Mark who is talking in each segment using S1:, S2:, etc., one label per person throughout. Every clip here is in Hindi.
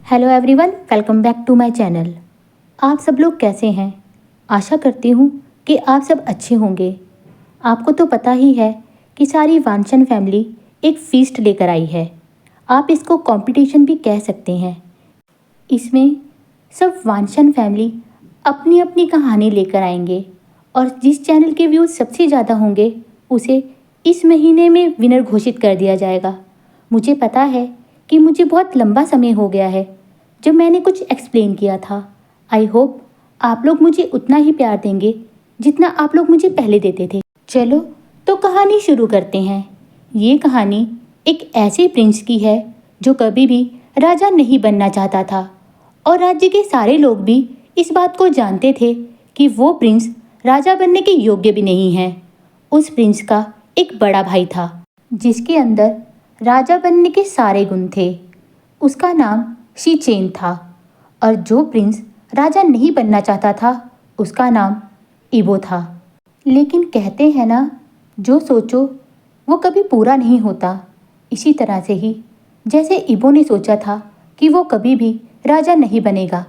S1: Hello everyone, welcome back to my channel. आप सब लोग कैसे हैं? आशा करती हूँ कि आप सब अच्छे होंगे। आपको तो पता ही है कि सारी वांछन फैमिली एक फीस्ट लेकर आई है। आप इसको कंपटीशन भी कह सकते हैं। इसमें सब वांछन फैमिली अपनी अपनी कहानी लेकर आएंगे और जिस चैनल के व्यूज़ सबसे ज़्यादा होंगे उसे इस महीने में विनर घोषित कर दिया जाएगा। मुझे पता है कि मुझे बहुत लंबा समय हो गया है जब मैंने कुछ एक्सप्लेन किया था। आई होप आप लोग मुझे उतना ही प्यार देंगे जितना आप लोग मुझे पहले देते थे। चलो तो कहानी शुरू करते हैं। ये कहानी एक ऐसे प्रिंस की है जो कभी भी राजा नहीं बनना चाहता था और राज्य के सारे लोग भी इस बात को जानते थे कि वो प्रिंस राजा बनने के योग्य भी नहीं है। उस प्रिंस का एक बड़ा भाई था जिसके अंदर राजा बनने के सारे गुण थे। उसका नाम शीचेन था और जो प्रिंस राजा नहीं बनना चाहता था उसका नाम इबो था। लेकिन कहते हैं ना, जो सोचो वो कभी पूरा नहीं होता। इसी तरह से ही जैसे इबो ने सोचा था कि वो कभी भी राजा नहीं बनेगा,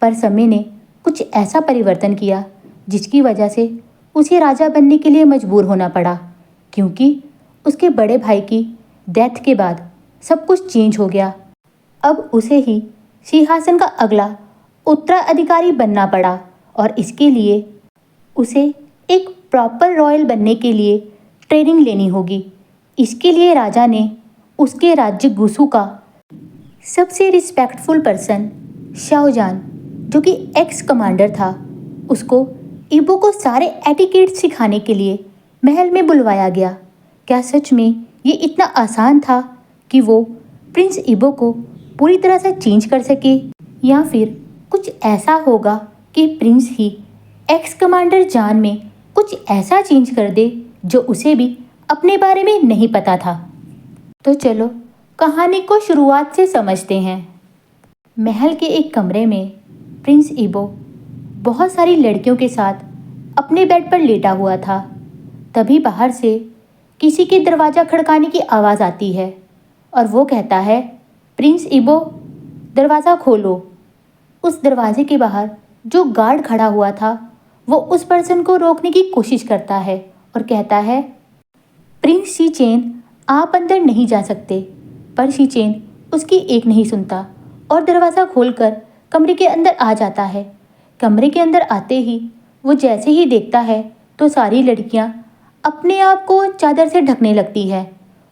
S1: पर समय ने कुछ ऐसा परिवर्तन किया जिसकी वजह से उसे राजा बनने के लिए मजबूर होना पड़ा, क्योंकि उसके बड़े भाई की डेथ के बाद सब कुछ चेंज हो गया। अब उसे ही सिंहासन का अगला उत्तराधिकारी बनना पड़ा और इसके लिए उसे एक प्रॉपर रॉयल बनने के लिए ट्रेनिंग लेनी होगी। इसके लिए राजा ने उसके राज्य गुसु का सबसे रिस्पेक्टफुल पर्सन शाओजान, जो कि एक्स कमांडर था, उसको इबो को सारे एटिकेट सिखाने के लिए महल में बुलवाया गया। क्या सच में ये इतना आसान था कि वो प्रिंस इबो को पूरी तरह से चेंज कर सके, या फिर कुछ ऐसा होगा कि प्रिंस ही एक्स कमांडर जान में कुछ ऐसा चेंज कर दे जो उसे भी अपने बारे में नहीं पता था। तो चलो कहानी को शुरुआत से समझते हैं। महल के एक कमरे में प्रिंस इबो बहुत सारी लड़कियों के साथ अपने बेड पर लेटा हुआ था। तभी बाहर से किसी के दरवाज़ा खड़काने की आवाज़ आती है और वो कहता है, प्रिंस इबो, दरवाज़ा खोलो। उस दरवाजे के बाहर जो गार्ड खड़ा हुआ था वो उस पर्सन को रोकने की कोशिश करता है और कहता है, प्रिंस शीचेन, आप अंदर नहीं जा सकते। पर शीचेन उसकी एक नहीं सुनता और दरवाज़ा खोलकर कमरे के अंदर आ जाता है। कमरे के अंदर आते ही वो जैसे ही देखता है तो सारी लड़कियां अपने आप को चादर से ढकने लगती है।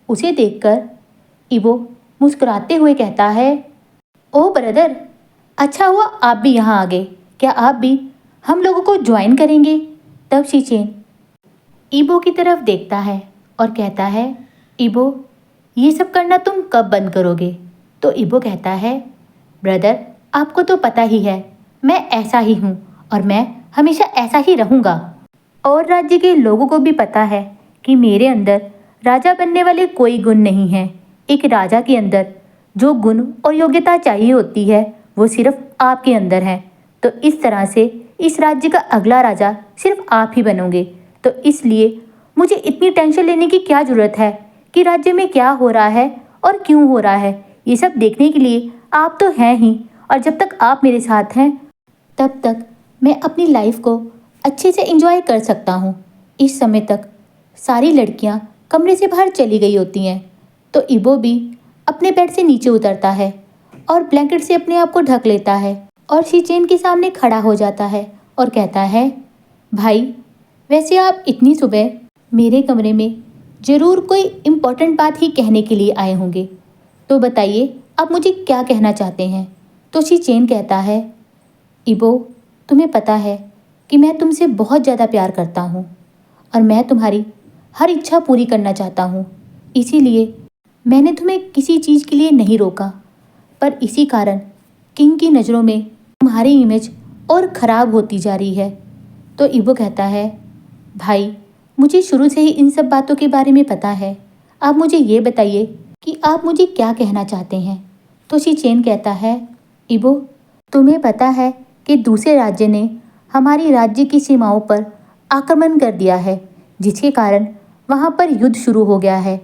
S1: उसे देखकर इबो मुस्कुराते हुए कहता है, ओ ब्रदर, अच्छा हुआ आप भी यहाँ आ गए। क्या आप भी हम लोगों को ज्वाइन करेंगे? तब शीचेन इबो की तरफ देखता है और कहता है, इबो, ये सब करना तुम कब बंद करोगे? तो इबो कहता है, ब्रदर, आपको तो पता ही है मैं ऐसा ही हूँ और मैं हमेशा ऐसा ही रहूँगा। और राज्य के लोगों को भी पता है कि मेरे अंदर राजा बनने वाले कोई गुण नहीं हैं। एक राजा के अंदर जो गुण और योग्यता चाहिए होती है वो सिर्फ आपके अंदर है। तो इस तरह से इस राज्य का अगला राजा सिर्फ आप ही बनोगे। तो इसलिए मुझे इतनी टेंशन लेने की क्या ज़रूरत है कि राज्य में क्या हो रहा है और क्यों हो रहा है। ये सब देखने के लिए आप तो हैं ही, और जब तक आप मेरे साथ हैं तब तक मैं अपनी लाइफ को अच्छे से एंजॉय कर सकता हूँ। इस समय तक सारी लड़कियाँ कमरे से बाहर चली गई होती हैं। तो इबो भी अपने बेड से नीचे उतरता है और ब्लैंकेट से अपने आप को ढक लेता है और शीचेन के सामने खड़ा हो जाता है और कहता है, भाई, वैसे आप इतनी सुबह मेरे कमरे में ज़रूर कोई इम्पोर्टेंट बात ही कहने के लिए आए होंगे, तो बताइए आप मुझे क्या कहना चाहते हैं? तो शीचेन कहता है, इबो, तुम्हें पता है कि मैं तुमसे बहुत ज़्यादा प्यार करता हूँ और मैं तुम्हारी हर इच्छा पूरी करना चाहता हूँ। इसीलिए मैंने तुम्हें किसी चीज़ के लिए नहीं रोका, पर इसी कारण किंग की नज़रों में तुम्हारी इमेज और ख़राब होती जा रही है। तो इबो कहता है, भाई, मुझे शुरू से ही इन सब बातों के बारे में पता है। आप मुझे ये बताइए कि आप मुझे क्या कहना चाहते हैं? तो शीचेन कहता है, इबो, तुम्हें पता है कि दूसरे राज्य ने हमारी राज्य की सीमाओं पर आक्रमण कर दिया है, जिसके कारण वहाँ पर युद्ध शुरू हो गया है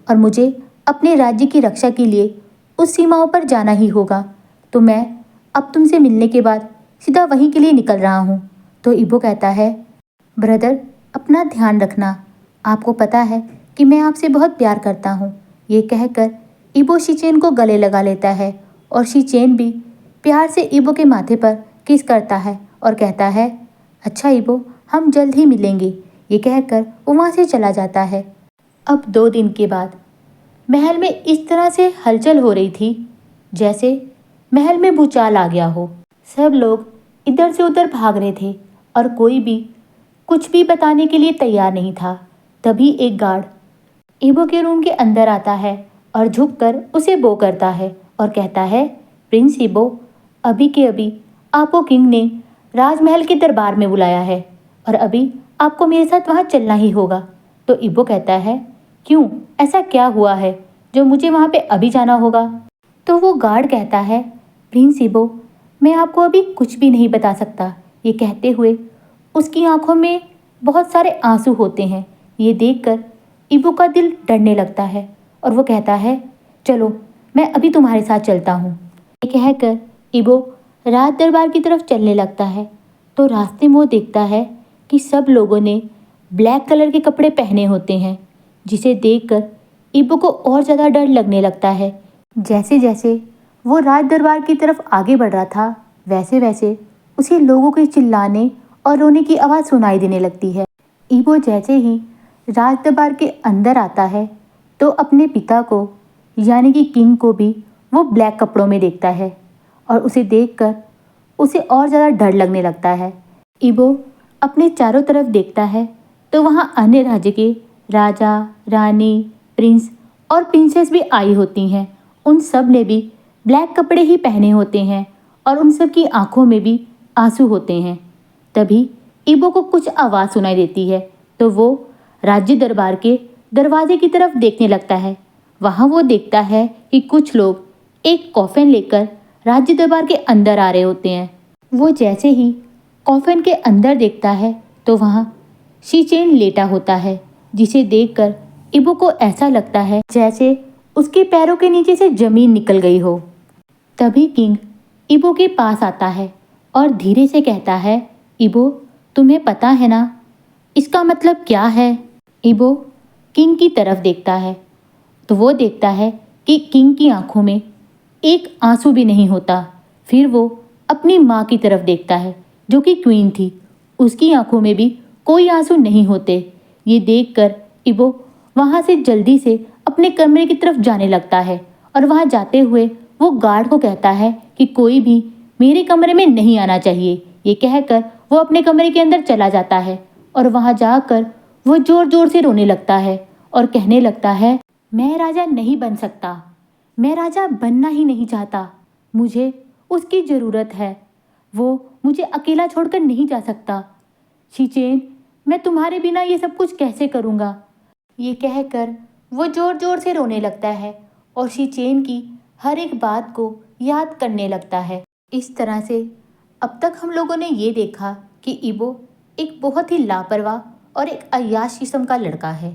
S1: और मुझे अपने राज्य की रक्षा के लिए उस सीमाओं पर जाना ही होगा। तो मैं अब तुमसे मिलने के बाद सीधा वहीं के लिए निकल रहा हूँ। तो इबो कहता है, ब्रदर अपना ध्यान रखना, आपको पता है कि मैं आपसे बहुत प्यार करता हूँ। ये कहकर इबो शीचेन को गले लगा लेता है और शीचेन भी प्यार से इबो के माथे पर किस करता है और कहता है, अच्छा इबो, हम जल्द ही मिलेंगे। ये कहकर वो वहाँ से चला जाता है। अब 2 दिन के बाद महल में इस तरह से हलचल हो रही थी जैसे महल में भूचाल आ गया हो। सब लोग इधर से उधर भाग रहे थे और कोई भी कुछ भी बताने के लिए तैयार नहीं था। तभी एक गार्ड इबो के रूम के अंदर आता है और झुककर उसे बो करता है और कहता है, प्रिंस इबो, अभी के अभी आपको किंग ने राजमहल के दरबार में बुलाया है और अभी आपको मेरे साथ वहाँ चलना ही होगा। तो इबो कहता है, क्यों, ऐसा क्या हुआ है जो मुझे वहाँ पे अभी जाना होगा? तो वो गार्ड कहता है, प्रिंस इबो, मैं आपको अभी कुछ भी नहीं बता सकता। ये कहते हुए उसकी आंखों में बहुत सारे आंसू होते हैं। ये देखकर इबो का दिल डरने लगता है और वो कहता है, चलो मैं अभी तुम्हारे साथ चलता हूँ। ये कहकर इबो राज दरबार की तरफ चलने लगता है। तो रास्ते में वो देखता है कि सब लोगों ने ब्लैक कलर के कपड़े पहने होते हैं, जिसे देखकर इबो को और ज़्यादा डर लगने लगता है। जैसे जैसे वो राज दरबार की तरफ आगे बढ़ रहा था वैसे वैसे उसे लोगों के चिल्लाने और रोने की आवाज़ सुनाई देने लगती है। इबो जैसे ही राज दरबार के अंदर आता है तो अपने पिता को यानी कि किंग को भी वो ब्लैक कपड़ों में देखता है और उसे देखकर उसे और ज़्यादा डर लगने लगता है। इबो अपने चारों तरफ देखता है तो वहाँ अन्य राज्य के राजा, रानी, प्रिंस और प्रिंसेस भी आई होती हैं। उन सब ने भी ब्लैक कपड़े ही पहने होते हैं और उन सब की आंखों में भी आंसू होते हैं। तभी इबो को कुछ आवाज़ सुनाई देती है तो वो राज्य दरबार के दरवाजे की तरफ देखने लगता है। वहाँ वो देखता है कि कुछ लोग एक कॉफिन लेकर राज्य दरबार के अंदर आ रहे होते हैं। वो जैसे ही कॉफिन के अंदर देखता है तो वहाँ शीचेन लेटा होता है, जिसे देखकर इबो को ऐसा लगता है जैसे उसके पैरों के नीचे से जमीन निकल गई हो। तभी किंग इबो के पास आता है और धीरे से कहता है, इबो, तुम्हें पता है ना इसका मतलब क्या है? इबो किंग की तरफ देखता है तो वो देखता है कि किंग की आंखों में एक आंसू भी नहीं होता। फिर वो अपनी माँ की तरफ देखता है जो कि क्वीन थी, उसकी आंखों में भी कोई आंसू नहीं होते। ये देखकर इबो वहाँ से जल्दी से अपने कमरे की तरफ जाने लगता है और वहाँ जाते हुए वो गार्ड को कहता है कि कोई भी मेरे कमरे में नहीं आना चाहिए। ये कहकर वो अपने कमरे के अंदर चला जाता है और वहाँ जाकर वो जोर जोर से रोने लगता है और कहने लगता है, मैं राजा नहीं बन सकता, मैं राजा बनना ही नहीं चाहता, मुझे उसकी ज़रूरत है, वो मुझे अकेला छोड़कर नहीं जा सकता। शीचेन, मैं तुम्हारे बिना ये सब कुछ कैसे करूँगा? ये कहकर वो ज़ोर ज़ोर से रोने लगता है और शीचेन की हर एक बात को याद करने लगता है। इस तरह से अब तक हम लोगों ने ये देखा कि इबो एक बहुत ही लापरवाह और एक अय्याश किस्म का लड़का है,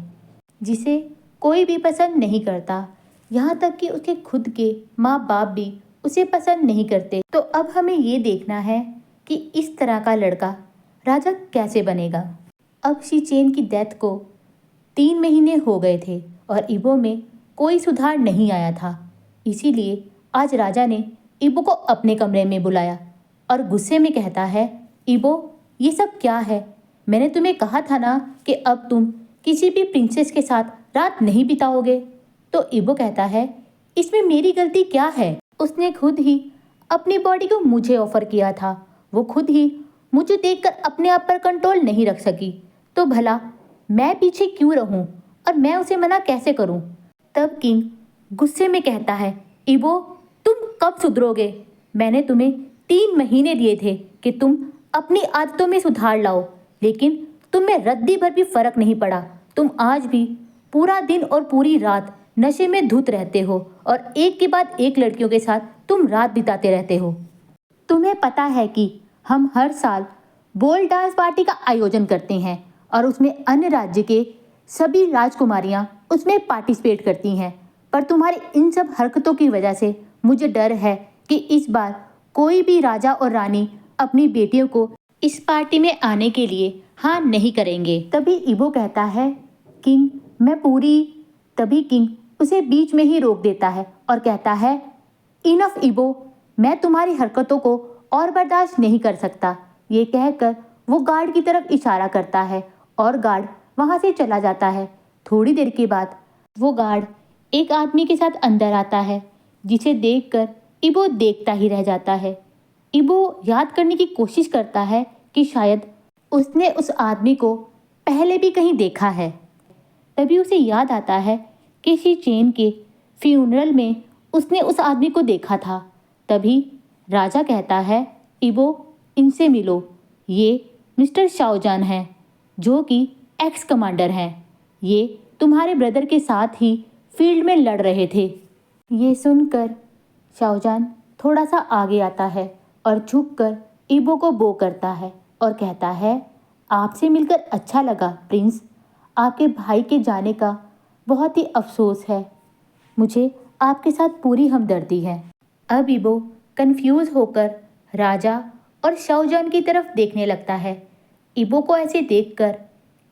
S1: जिसे कोई भी पसंद नहीं करता, यहाँ तक कि उसके खुद के माँ बाप भी उसे पसंद नहीं करते। तो अब हमें ये देखना है कि इस तरह का लड़का राजा कैसे बनेगा। अब शीचेन की डेथ को 3 महीने हो गए थे और इबो में कोई सुधार नहीं आया था। इसीलिए आज राजा ने इबो को अपने कमरे में बुलाया और गुस्से में कहता है, इबो, ये सब क्या है? मैंने तुम्हें कहा था ना कि अब तुम किसी भी प्रिंसेस के साथ रात नहीं बिताओगे। तो इबो कहता है, इसमें मेरी गलती क्या है? उसने खुद ही अपनी बॉडी को मुझे ऑफर किया था, वो खुद ही मुझे देखकर अपने आप पर कंट्रोल नहीं रख सकी, तो भला मैं पीछे क्यों रहूं और मैं उसे मना कैसे करूं? तब किंग गुस्से में कहता है, इबो, तुम कब सुधरोगे? मैंने तुम्हें 3 महीने दिए थे कि तुम अपनी आदतों में सुधार लाओ, लेकिन तुम में रद्दी भर भी फर्क नहीं पड़ा। तुम आज भी पूरा दिन और पूरी रात नशे में धुत रहते हो और एक के बाद एक लड़कियों के साथ तुम रात बिताते रहते हो। तुम्हें पता है कि हम हर साल बोल डांस पार्टी का आयोजन करते हैं और उसमें अन्य राज्य के सभी राजकुमारियां उसमें पार्टिसिपेट करती हैं, पर तुम्हारी इन सब हरकतों की वजह से मुझे डर है कि इस बार कोई भी राजा और रानी अपनी बेटियों को इस पार्टी में आने के लिए हाँ नहीं करेंगे। तभी इबो कहता है, किंग मैं पूरी। तभी किंग उसे बीच में ही रोक देता है और कहता है, इनफ इबो, मैं तुम्हारी हरकतों को और बर्दाश्त नहीं कर सकता। ये कहकर वो गार्ड की तरफ इशारा करता है और गार्ड वहाँ से चला जाता है। थोड़ी देर के बाद वो गार्ड एक आदमी के साथ अंदर आता है, जिसे देखकर इबो देखता ही रह जाता है। इबो याद करने की कोशिश करता है कि शायद उसने उस आदमी को पहले भी कहीं देखा है। तभी उसे याद आता है कि शी चेन के फ्यूनरल में उसने उस आदमी को देखा था। तभी राजा कहता है, इबो इनसे मिलो, ये मिस्टर शाओजान हैं, जो कि एक्स कमांडर हैं। ये तुम्हारे ब्रदर के साथ ही फील्ड में लड़ रहे थे। ये सुनकर शाओजान थोड़ा सा आगे आता है और झुककर इबो को बो करता है और कहता है, आपसे मिलकर अच्छा लगा प्रिंस। आपके भाई के जाने का बहुत ही अफसोस है। मुझे आपके साथ पूरी हमदर्दी है। अब इबो कंफ्यूज होकर राजा और शाओजान की तरफ देखने लगता है। इबो को ऐसे देखकर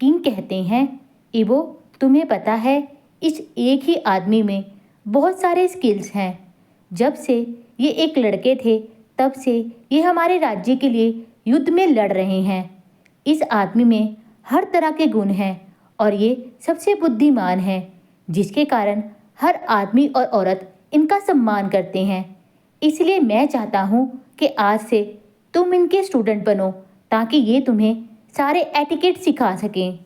S1: किंग कहते हैं, इबो तुम्हें पता है इस एक ही आदमी में बहुत सारे स्किल्स हैं। जब से ये एक लड़के थे तब से ये हमारे राज्य के लिए युद्ध में लड़ रहे हैं। इस आदमी में हर तरह के गुण हैं और ये सबसे बुद्धिमान है, जिसके कारण हर आदमी और औरत इनका सम्मान करते हैं। इसलिए मैं चाहता हूँ कि आज से तुम इनके स्टूडेंट बनो, ताकि ये तुम्हें सारे एटिकेट सिखा सकें।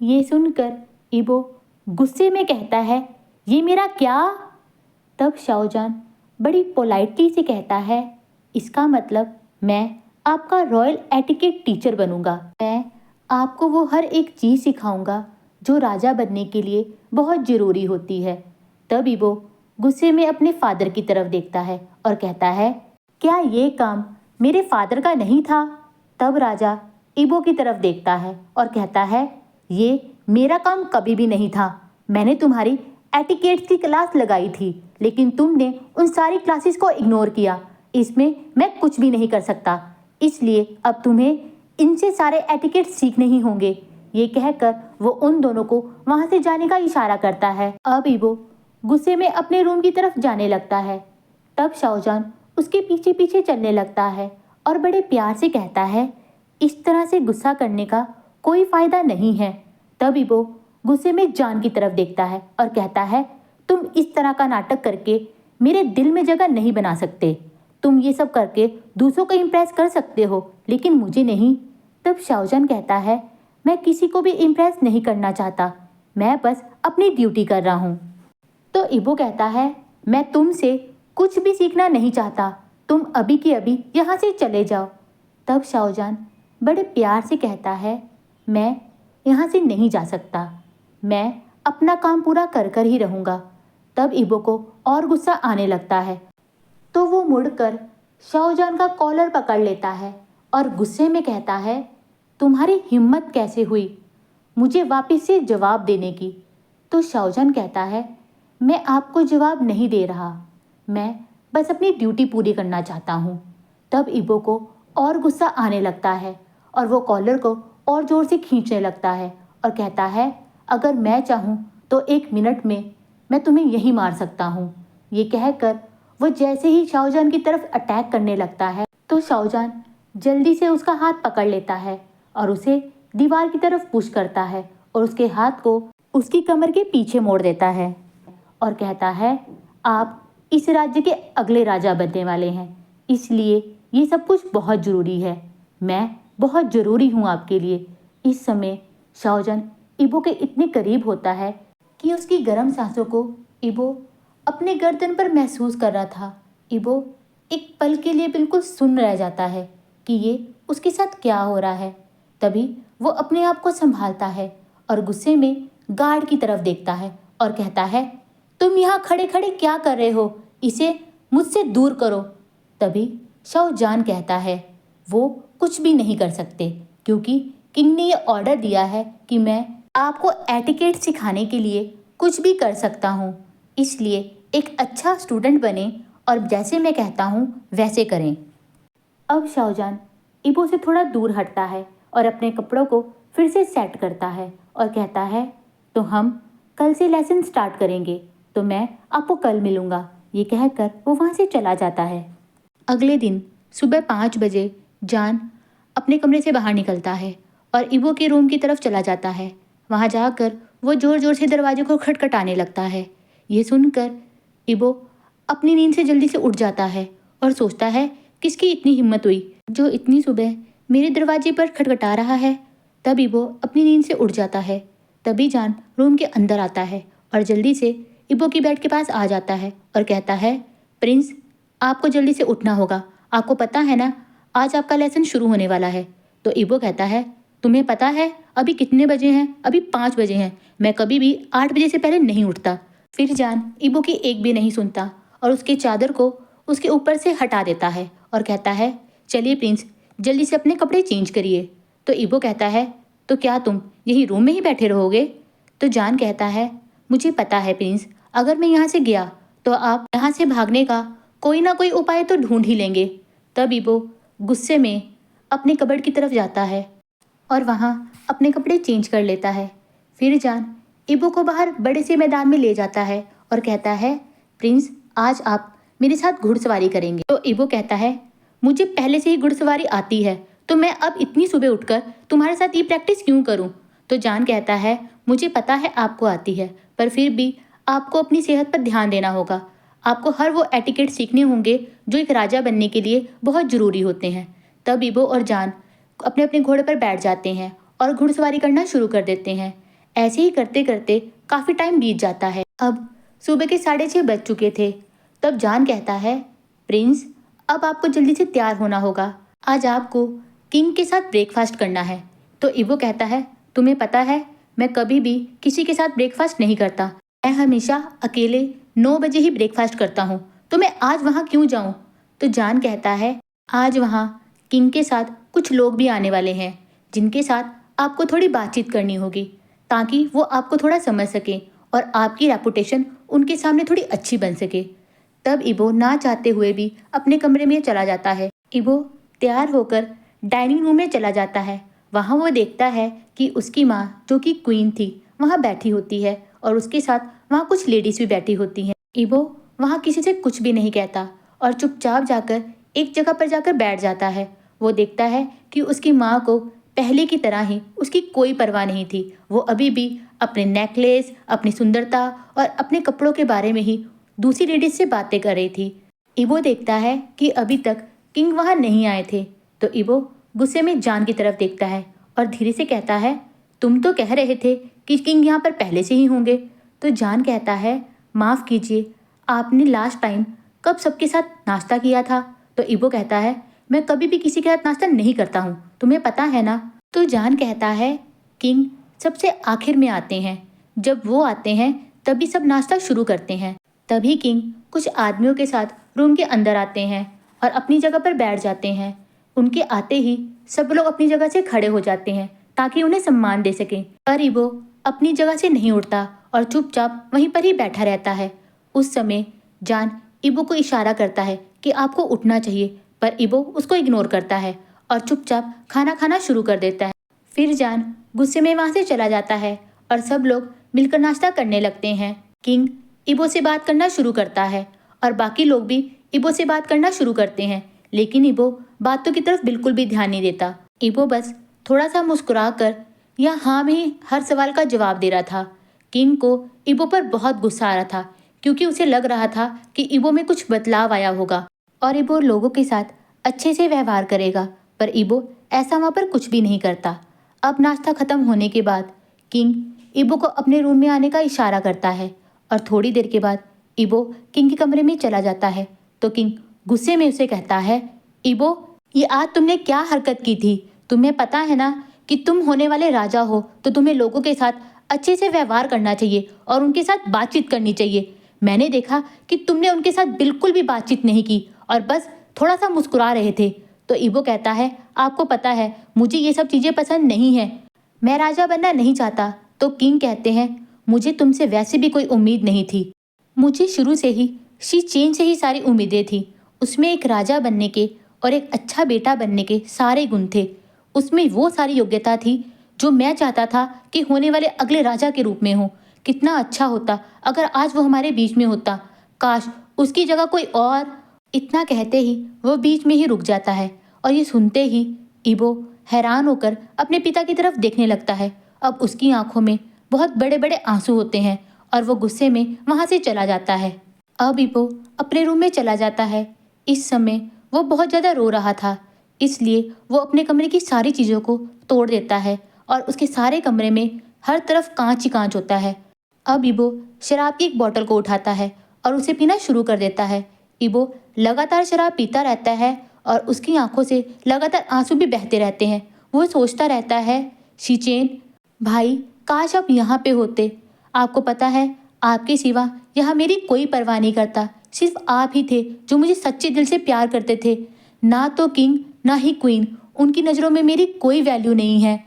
S1: ये सुनकर इबो गुस्से में कहता है, ये मेरा क्या? तब शाओजान बड़ी पोलाइटली से कहता है, इसका मतलब मैं आपका रॉयल एटिकेट टीचर बनूंगा। मैं आपको वो हर एक चीज़ सिखाऊंगा जो राजा बनने के लिए बहुत ज़रूरी होती है। तब इबो गुस्से में अपने फादर की तरफ देखता है और कहता है, क्या ये काम मेरे फादर का नहीं था? तब राजा इबो की तरफ देखता है और कहता है, ये मेरा काम कभी भी नहीं था। मैंने तुम्हारी एटिकेट्स की क्लास लगाई थी, लेकिन तुमने उन सारी क्लासेस को इग्नोर किया। इसमें मैं कुछ भी नहीं कर सकता, इसलिए अब तुम्हें इनसे सारे एटिकेट सीखने ही होंगे। ये कहकर वो उन दोनों को वहाँ से जाने का इशारा करता है। अब इबो गुस्से में अपने रूम की तरफ जाने लगता है। तब शाओजान उसके पीछे पीछे चलने लगता है और बड़े प्यार से कहता है, इस तरह से गुस्सा करने का कोई फायदा नहीं है। तब इबो गुस्से में जान की तरफ देखता है और कहता है, तुम इस तरह का नाटक करके मेरे दिल में जगह नहीं बना सकते। तुम ये सब करके दूसरों को इम्प्रेस कर सकते हो, लेकिन मुझे नहीं। तब शाओजान कहता है, मैं किसी को भी इम्प्रेस नहीं करना चाहता, मैं बस अपनी ड्यूटी कर रहा हूँ। तो इबो कहता है, मैं तुमसे कुछ भी सीखना नहीं चाहता, तुम अभी के अभी यहाँ से चले जाओ। तब शाओजान बड़े प्यार से कहता है, मैं यहाँ से नहीं जा सकता, मैं अपना काम पूरा कर कर ही रहूँगा। तब इबो को और गुस्सा आने लगता है, तो वो मुड़कर शाओजान का कॉलर पकड़ लेता है और गुस्से में कहता है, तुम्हारी हिम्मत कैसे हुई मुझे वापस से जवाब देने की? तो शाओजान कहता है, मैं आपको जवाब नहीं दे रहा, मैं बस अपनी ड्यूटी पूरी करना चाहता हूँ। तब इबो को और गुस्सा आने लगता है और वो कॉलर को और ज़ोर से खींचने लगता है और कहता है, अगर मैं चाहूँ तो 1 मिनट में मैं तुम्हें यहीं मार सकता हूँ। ये कहकर वो जैसे ही शाओजान की तरफ अटैक करने लगता है, तो शाओजान जल्दी से उसका हाथ पकड़ लेता है और उसे दीवार की तरफ पुश करता है और उसके हाथ को उसकी कमर के पीछे मोड़ देता है और कहता है, आप इस राज्य के अगले राजा बनने वाले हैं, इसलिए ये सब कुछ बहुत ज़रूरी है। मैं बहुत ज़रूरी हूँ आपके लिए। इस समय शाओजान इबो के इतने करीब होता है कि उसकी गर्म सांसों को इबो अपने गर्दन पर महसूस कर रहा था। इबो एक पल के लिए बिल्कुल सुन्न रह जाता है कि ये उसके साथ क्या हो रहा है। तभी वो अपने आप को संभालता है और गुस्से में गार्ड की तरफ देखता है और कहता है, तुम यहाँ खड़े खड़े क्या कर रहे हो? इसे मुझसे दूर करो। तभी शाओजान कहता है, वो कुछ भी नहीं कर सकते, क्योंकि किंग ने ये ऑर्डर दिया है कि मैं आपको एटिकेट सिखाने के लिए कुछ भी कर सकता हूँ। इसलिए एक अच्छा स्टूडेंट बने और जैसे मैं कहता हूँ वैसे करें। अब शाहजहान इबो से थोड़ा दूर हटता है और अपने कपड़ों को फिर से सेट करता है और कहता है, तो हम कल से लेसन स्टार्ट करेंगे, तो मैं आपको कल मिलूँगा। ये कहकर वो वहाँ से चला जाता है। अगले दिन सुबह 5 बजे जान अपने कमरे से बाहर निकलता है और इबो के रूम की तरफ चला जाता है। वहाँ जाकर वो ज़ोर ज़ोर से दरवाजे को खटखटाने लगता है। ये सुनकर इबो अपनी नींद से जल्दी से उठ जाता है और सोचता है, किसकी इतनी हिम्मत हुई जो इतनी सुबह मेरे दरवाजे पर खटखटा रहा है। तब इबो अपनी नींद से उठ जाता है। तभी जान रूम के अंदर आता है और जल्दी से इबो की बेड के पास आ जाता है और कहता है, प्रिंस, आपको जल्दी से उठना होगा। आपको पता है ना, आज आपका लेसन शुरू होने वाला है। तो इबो कहता है, तुम्हें पता है अभी कितने बजे हैं? अभी 5 बजे हैं। मैं कभी भी 8 बजे से पहले नहीं उठता। फिर जान इबो की एक भी नहीं सुनता और उसके चादर को उसके ऊपर से हटा देता है और कहता है, चलिए प्रिंस, जल्दी से अपने कपड़े चेंज करिए। तो इबो कहता है, तो क्या तुम यही रूम में ही बैठे रहोगे? तो जान कहता है, मुझे पता है प्रिंस, अगर मैं यहाँ से गया तो आप यहाँ से भागने का कोई ना कोई उपाय तो ढूंढ ही लेंगे। तब इबो गुस्से में अपने कबर्ड की तरफ जाता है और वहाँ अपने कपड़े चेंज कर लेता है। फिर जान इबो को बाहर बड़े से मैदान में ले जाता है और कहता है, प्रिंस, आज आप मेरे साथ घुड़सवारी करेंगे। तो इबो कहता है, मुझे पहले से ही घुड़सवारी आती है, तो मैं अब इतनी सुबह उठकर तुम्हारे साथ ये प्रैक्टिस क्यों करूं? तो जान कहता है, मुझे पता है आपको आती है, पर फिर भी आपको अपनी सेहत पर ध्यान देना होगा। आपको हर वो एटिकेट सीखने होंगे जो एक राजा बनने के लिए बहुत ज़रूरी होते हैं। तब इबो और जान अपने अपने घोड़े पर बैठ जाते हैं और घुड़सवारी करना शुरू कर देते हैं। ऐसे ही करते करते काफ़ी टाइम बीत जाता है। अब सुबह के 6:30 बज चुके थे। तब जान कहता है, प्रिंस, अब आपको जल्दी से तैयार होना होगा। आज आपको किंग के साथ ब्रेकफास्ट करना है। तो इबो कहता है, तुम्हें पता है मैं कभी भी किसी के साथ ब्रेकफास्ट नहीं करता। मैं हमेशा अकेले 9 बजे ही ब्रेकफास्ट करता हूँ, तो मैं आज वहाँ क्यों जाऊँ? तो जान कहता है, आज वहाँ किंग के साथ कुछ लोग भी आने वाले हैं जिनके साथ आपको थोड़ी बातचीत करनी होगी, ताकि वो आपको थोड़ा समझ सकें और आपकी रेपुटेशन उनके सामने थोड़ी अच्छी बन सके। तब इबो ना चाहते हुए भी अपने कमरे में चला जाता है। इबो तैयार होकर डाइनिंग रूम में चला जाता है। वहाँ वो देखता है कि उसकी माँ, जो कि क्वीन थी, वहाँ बैठी होती है और उसके साथ वहाँ कुछ लेडीज भी बैठी होती हैं। इबो वहाँ किसी से कुछ भी नहीं कहता और चुपचाप जाकर एक जगह पर जाकर बैठ जाता है। वो देखता है कि उसकी माँ को पहले की तरह ही उसकी कोई परवाह नहीं थी। वो अभी भी अपने नेकलेस, अपनी सुंदरता और अपने कपड़ों के बारे में ही दूसरी लेडीज से बातें कर रही थी। इबो देखता है कि अभी तक किंग वहाँ नहीं आए थे। तो इबो गुस्से में जान की तरफ देखता है और धीरे से कहता है, तुम तो कह रहे थे कि किंग यहाँ पर पहले से ही होंगे। तो जान कहता है, माफ़ कीजिए, आपने लास्ट टाइम कब सबके साथ नाश्ता किया था? तो इबो कहता है, मैं कभी भी किसी के साथ नाश्ता नहीं करता हूँ, तुम्हें पता है ना। तो जान कहता है, किंग सबसे आखिर में आते हैं, जब वो आते हैं तभी सब नाश्ता शुरू करते हैं। तभी किंग कुछ आदमियों के साथ रूम के अंदर आते हैं और अपनी जगह पर बैठ जाते हैं। उनके आते ही सब लोग अपनी जगह से खड़े हो जाते हैं ताकि उन्हें सम्मान दे सकें। पर इबो अपनी जगह से नहीं उठता और चुपचाप वहीं पर ही बैठा रहता है। उस समय जान इबो को इशारा करता है कि आपको उठना चाहिए, पर इबो उसको इग्नोर करता है और चुपचाप खाना खाना शुरू कर देता है। फिर जान गुस्से में वहाँ से चला जाता है और सब लोग मिलकर नाश्ता करने लगते हैं। किंग इबो से बात करना शुरू करता है और बाकी लोग भी इबो से बात करना शुरू करते हैं, लेकिन इबो बातों की तरफ बिल्कुल भी ध्यान नहीं देता। इबो बस थोड़ा सा मुस्कुरा कर या हाँ में हर सवाल का जवाब दे रहा था। किंग को इबो पर बहुत गुस्सा आ रहा था, क्योंकि उसे लग रहा था कि इबो में कुछ बदलाव आया होगा और इबो लोगों के साथ अच्छे से व्यवहार करेगा, पर इबो ऐसा वहाँ पर कुछ भी नहीं करता। अब नाश्ता खत्म होने के बाद किंग इबो को अपने रूम में आने का इशारा करता है और थोड़ी देर के बाद इबो किंग के कमरे में चला जाता है। तो किंग गुस्से में उसे कहता है, इबो, ये आज तुमने क्या हरकत की थी? तुम्हें पता है ना कि तुम होने वाले राजा हो, तो तुम्हें लोगों के साथ अच्छे से व्यवहार करना चाहिए और उनके साथ बातचीत करनी चाहिए। मैंने देखा कि तुमने उनके साथ बिल्कुल भी बातचीत नहीं की और बस थोड़ा सा मुस्कुरा रहे थे। तो इबो कहता है, आपको पता है मुझे ये सब चीज़ें पसंद नहीं है, मैं राजा बनना नहीं चाहता। तो किंग कहते हैं, मुझे तुमसे वैसे भी कोई उम्मीद नहीं थी। मुझे शुरू से ही शी चेन से ही सारी उम्मीदें थी। उसमें एक राजा बनने के और एक अच्छा बेटा बनने के सारे गुण थे। उसमें वो सारी योग्यता थी जो मैं चाहता था कि होने वाले अगले राजा के रूप में हो। कितना अच्छा होता अगर आज वो हमारे बीच में होता। काश उसकी जगह कोई और। इतना कहते ही वो बीच में ही रुक जाता है और ये सुनते ही इबो हैरान होकर अपने पिता की तरफ देखने लगता है। अब उसकी आंखों में बहुत बड़े बड़े आंसू होते हैं और वो गुस्से में वहां से चला जाता है। अब इबो अपने रूम में चला जाता है। इस समय वो बहुत ज़्यादा रो रहा था, इसलिए वो अपने कमरे की सारी चीज़ों को तोड़ देता है और उसके सारे कमरे में हर तरफ कांच ही कांच होता है। अब इबो शराब की एक बोतल को उठाता है और उसे पीना शुरू कर देता है। इबो लगातार शराब पीता रहता है और उसकी आंखों से लगातार आंसू भी बहते रहते हैं। वो सोचता रहता है, शीचेन भाई, काश आप यहाँ पे होते। आपको पता है, आपके सिवा यहाँ मेरी कोई परवाह नहीं करता। सिर्फ आप ही थे जो मुझे सच्चे दिल से प्यार करते थे। ना तो किंग ना ही क्वीन, उनकी नज़रों में मेरी कोई वैल्यू नहीं है।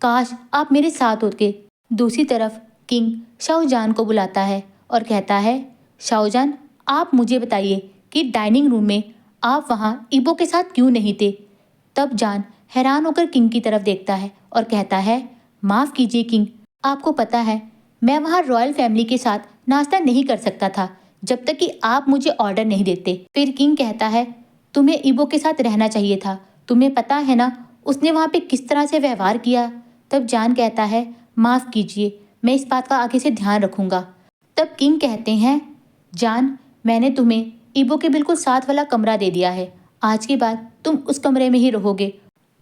S1: काश आप मेरे साथ होते। दूसरी तरफ किंग शाओजान को बुलाता है और कहता है, शाओजान, आप मुझे बताइए कि डाइनिंग रूम में आप वहाँ इबो के साथ क्यों नहीं थे। तब जान हैरान होकर किंग की तरफ देखता है और कहता है, माफ़ कीजिए किंग, आपको पता है मैं वहाँ रॉयल फैमिली के साथ नाश्ता नहीं कर सकता था जब तक कि आप मुझे ऑर्डर नहीं देते। फिर किंग कहता है, तुम्हें इबो के साथ रहना चाहिए था। तुम्हें पता है ना उसने वहाँ पे किस तरह से व्यवहार किया। तब जान कहता है, माफ़ कीजिए, मैं इस बात का आगे से ध्यान रखूंगा। तब किंग कहते हैं, जान, मैंने तुम्हें इबो के बिल्कुल साथ वाला कमरा दे दिया है। आज के बाद तुम उस कमरे में ही रहोगे।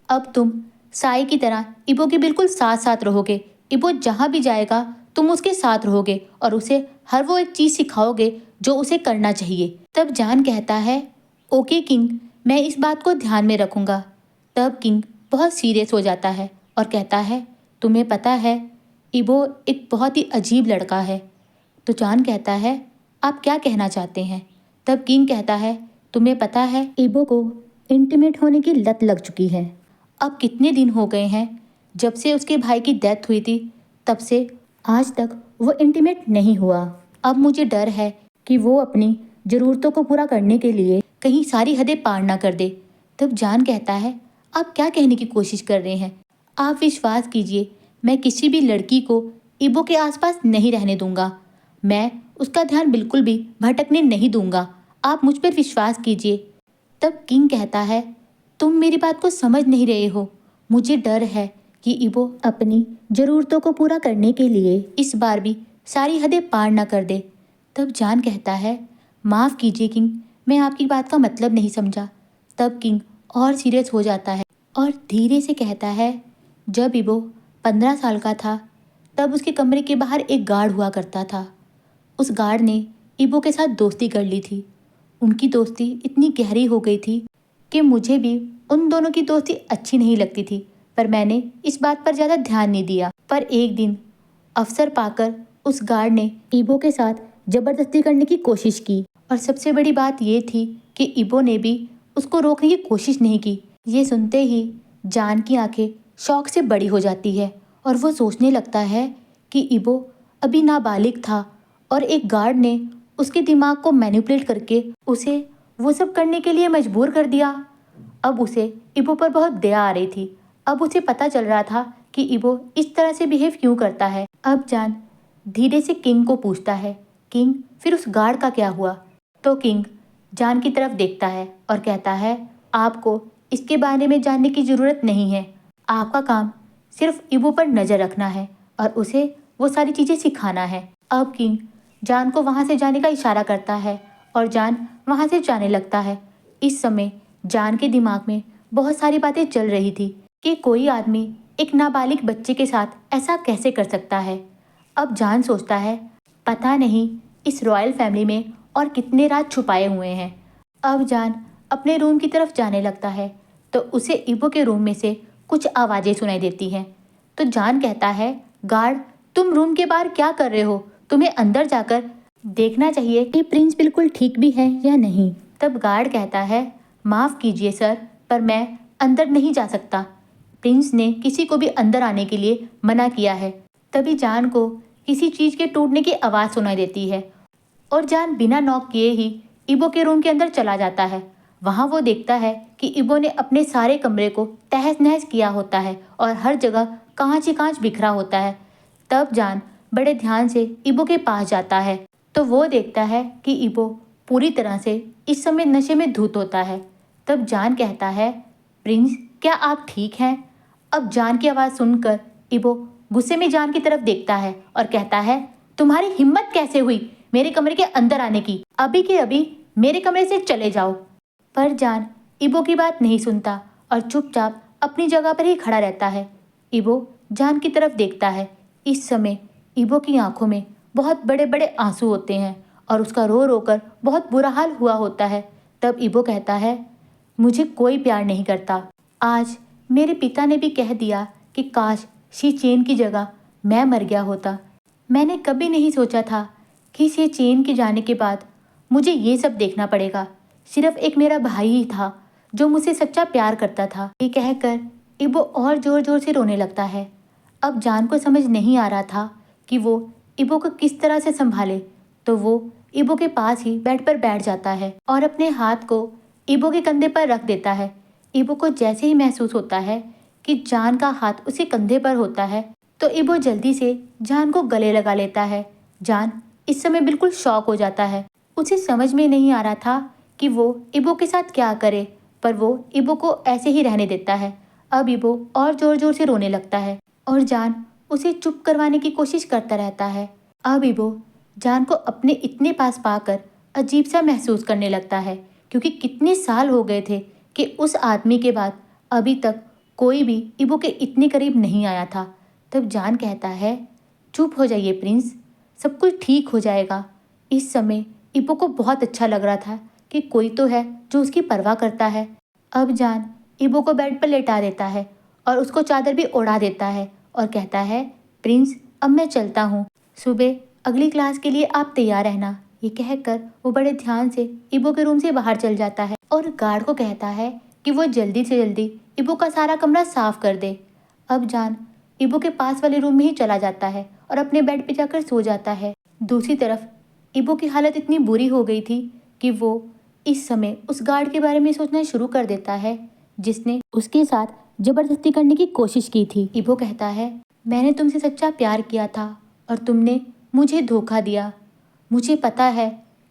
S1: अब तुम साई की तरह इबो के बिल्कुल साथ साथ रहोगे। इबो जहाँ भी जाएगा तुम उसके साथ रहोगे और उसे हर वो एक चीज़ सिखाओगे जो उसे करना चाहिए। तब जान कहता है, ओके किंग, मैं इस बात को ध्यान में रखूंगा। तब किंग बहुत सीरियस हो जाता है और कहता है, तुम्हें पता है इबो एक बहुत ही अजीब लड़का है। तो जान कहता है, आप क्या कहना चाहते हैं। तब किंग कहता है, तुम्हें पता है इबो को इंटीमेट होने की लत लग चुकी है। अब कितने दिन हो गए हैं जब से उसके भाई की डेथ हुई थी, तब से आज तक वो इंटीमेट नहीं हुआ। अब मुझे डर है कि वो अपनी ज़रूरतों को पूरा करने के लिए कहीं सारी हदें पार ना कर दे। तब जान कहता है, आप क्या कहने की कोशिश कर रहे हैं। आप विश्वास कीजिए, मैं किसी भी लड़की को इबो के आसपास नहीं रहने दूंगा। मैं उसका ध्यान बिल्कुल भी भटकने नहीं दूंगा। आप मुझ पर विश्वास कीजिए। तब किंग कहता है, तुम मेरी बात को समझ नहीं रहे हो। मुझे डर है कि इबो अपनी ज़रूरतों को पूरा करने के लिए इस बार भी सारी हदें पार ना कर दे। तब जान कहता है, माफ़ कीजिए किंग, मैं आपकी बात का मतलब नहीं समझा। तब किंग और सीरियस हो जाता है और धीरे से कहता है, जब इबो 15 साल का था तब उसके कमरे के बाहर एक गार्ड हुआ करता था। उस गार्ड ने इबो के साथ दोस्ती कर ली थी। उनकी दोस्ती इतनी गहरी हो गई थी कि मुझे भी उन दोनों की दोस्ती अच्छी नहीं लगती थी, पर मैंने इस बात पर ज़्यादा ध्यान नहीं दिया। पर एक दिन अवसर पाकर उस गार्ड ने इबो के साथ ज़बरदस्ती करने की कोशिश की और सबसे बड़ी बात ये थी कि इबो ने भी उसको रोकने की कोशिश नहीं की। ये सुनते ही जान की आंखें शौक से बड़ी हो जाती है और वो सोचने लगता है कि इबो अभी नाबालिग था और एक गार्ड ने उसके दिमाग को मैनिपुलेट करके उसे वो सब करने के लिए मजबूर कर दिया। अब उसे इबो पर बहुत दया आ रही थी। अब उसे पता चल रहा था कि इबो इस तरह से बिहेव क्यों करता है। अब जान धीरे से किंग को पूछता है, किंग, फिर उस गार्ड का क्या हुआ। तो किंग जान की तरफ देखता है और कहता है, आपको इसके बारे में जानने की ज़रूरत नहीं है। आपका काम सिर्फ इबो पर नज़र रखना है और उसे वो सारी चीज़ें सिखाना है। अब किंग जान को वहाँ से जाने का इशारा करता है और जान वहाँ से जाने लगता है। इस समय जान के दिमाग में बहुत सारी बातें चल रही थी कि कोई आदमी एक नाबालिग बच्चे के साथ ऐसा कैसे कर सकता है। अब जान सोचता है, पता नहीं इस रॉयल फैमिली में और कितने राज छुपाए हुए हैं। अब जान अपने रूम की तरफ जाने लगता है तो उसे इबो के रूम में से कुछ आवाज़ें सुनाई देती हैं। तो जान कहता है, गार्ड, तुम रूम के बाहर क्या कर रहे हो। तुम्हें अंदर जाकर देखना चाहिए कि प्रिंस बिल्कुल ठीक भी है या नहीं। तब गार्ड कहता है, माफ़ कीजिए सर, पर मैं अंदर नहीं जा सकता। प्रिंस ने किसी को भी अंदर आने के लिए मना किया है। तभी जान को किसी चीज़ के टूटने की आवाज़ सुनाई देती है और जान बिना नॉक किए ही इबो के रूम के अंदर चला जाता है। वहाँ वो देखता है कि इबो ने अपने सारे कमरे को तहस नहस किया होता है और हर जगह कांच ही कांच बिखरा होता है। तब जान बड़े ध्यान से इबो के पास जाता है तो वो देखता है कि इबो पूरी तरह से इस समय नशे में धुत होता है। तब जान कहता है, प्रिंस क्या आप ठीक हैं? अब जान की आवाज़ सुनकर इबो गुस्से में जान की तरफ देखता है और कहता है, तुम्हारी हिम्मत कैसे हुई मेरे कमरे के अंदर आने की? अभी के अभी मेरे कमरे से चले जाओ। पर जान इबो की बात नहीं सुनता और चुपचाप अपनी जगह पर ही खड़ा रहता है। इबो जान की तरफ देखता है। इस समय इबो की आंखों में बहुत बड़े बड़े आंसू होते हैं और उसका रो रो कर बहुत बुरा हाल हुआ होता है। तब इबो कहता है, मुझे कोई प्यार नहीं करता। आज मेरे पिता ने भी कह दिया कि काश शी चेन की जगह मैं मर गया होता। मैंने कभी नहीं सोचा था कि शी चेन के जाने के बाद मुझे ये सब देखना पड़ेगा। सिर्फ एक मेरा भाई ही था जो मुझसे सच्चा प्यार करता था। ये कहकर इबो और जोर जोर से रोने लगता है। अब जान को समझ नहीं आ रहा था कि वो इबो को किस तरह से संभाले, तो वो इबो के पास ही बेड पर बैठ जाता है और अपने हाथ को इबो के कंधे पर रख देता है। इबो को जैसे ही महसूस होता है कि जान का हाथ उसके कंधे पर होता है तो इबो जल्दी से जान को गले लगा लेता है। जान इस समय बिल्कुल शॉक हो जाता है। उसे समझ में नहीं आ रहा था कि वो इबो के साथ क्या करे, पर वो इबो को ऐसे ही रहने देता है। अब इबो और जोर जोर से रोने लगता है और जान उसे चुप करवाने की कोशिश करता रहता है। अब इबो जान को अपने इतने पास पाकर अजीब सा महसूस करने लगता है, क्योंकि कितने साल हो गए थे कि उस आदमी के बाद अभी तक कोई भी इबो के इतने करीब नहीं आया था। तब जान कहता है, चुप हो जाइए प्रिंस, सब कुछ ठीक हो जाएगा। इस समय इबो को बहुत अच्छा लग रहा था कि कोई तो है जो उसकी परवाह करता है। अब जान इबो को बेड पर लेटा देता है और उसको चादर भी ओढ़ा देता है और कहता है, प्रिंस अब मैं चलता हूँ, सुबह अगली क्लास के लिए आप तैयार रहना। ये कहकर वो बड़े ध्यान से इबो के रूम से बाहर चल जाता है और गार्ड को कहता है कि वो जल्दी से जल्दी इबो का सारा कमरा साफ कर दे। अब जान इबो के पास वाले रूम में ही चला जाता है और अपने बेड पे जाकर सो जाता है। दूसरी तरफ इबो की हालत इतनी बुरी हो गई थी कि वो इस समय उस गार्ड के बारे में सोचना शुरू कर देता है जिसने उसके साथ जबरदस्ती करने की कोशिश की थी। इबो कहता है, मैंने तुमसे सच्चा प्यार किया था और तुमने मुझे धोखा दिया। मुझे पता है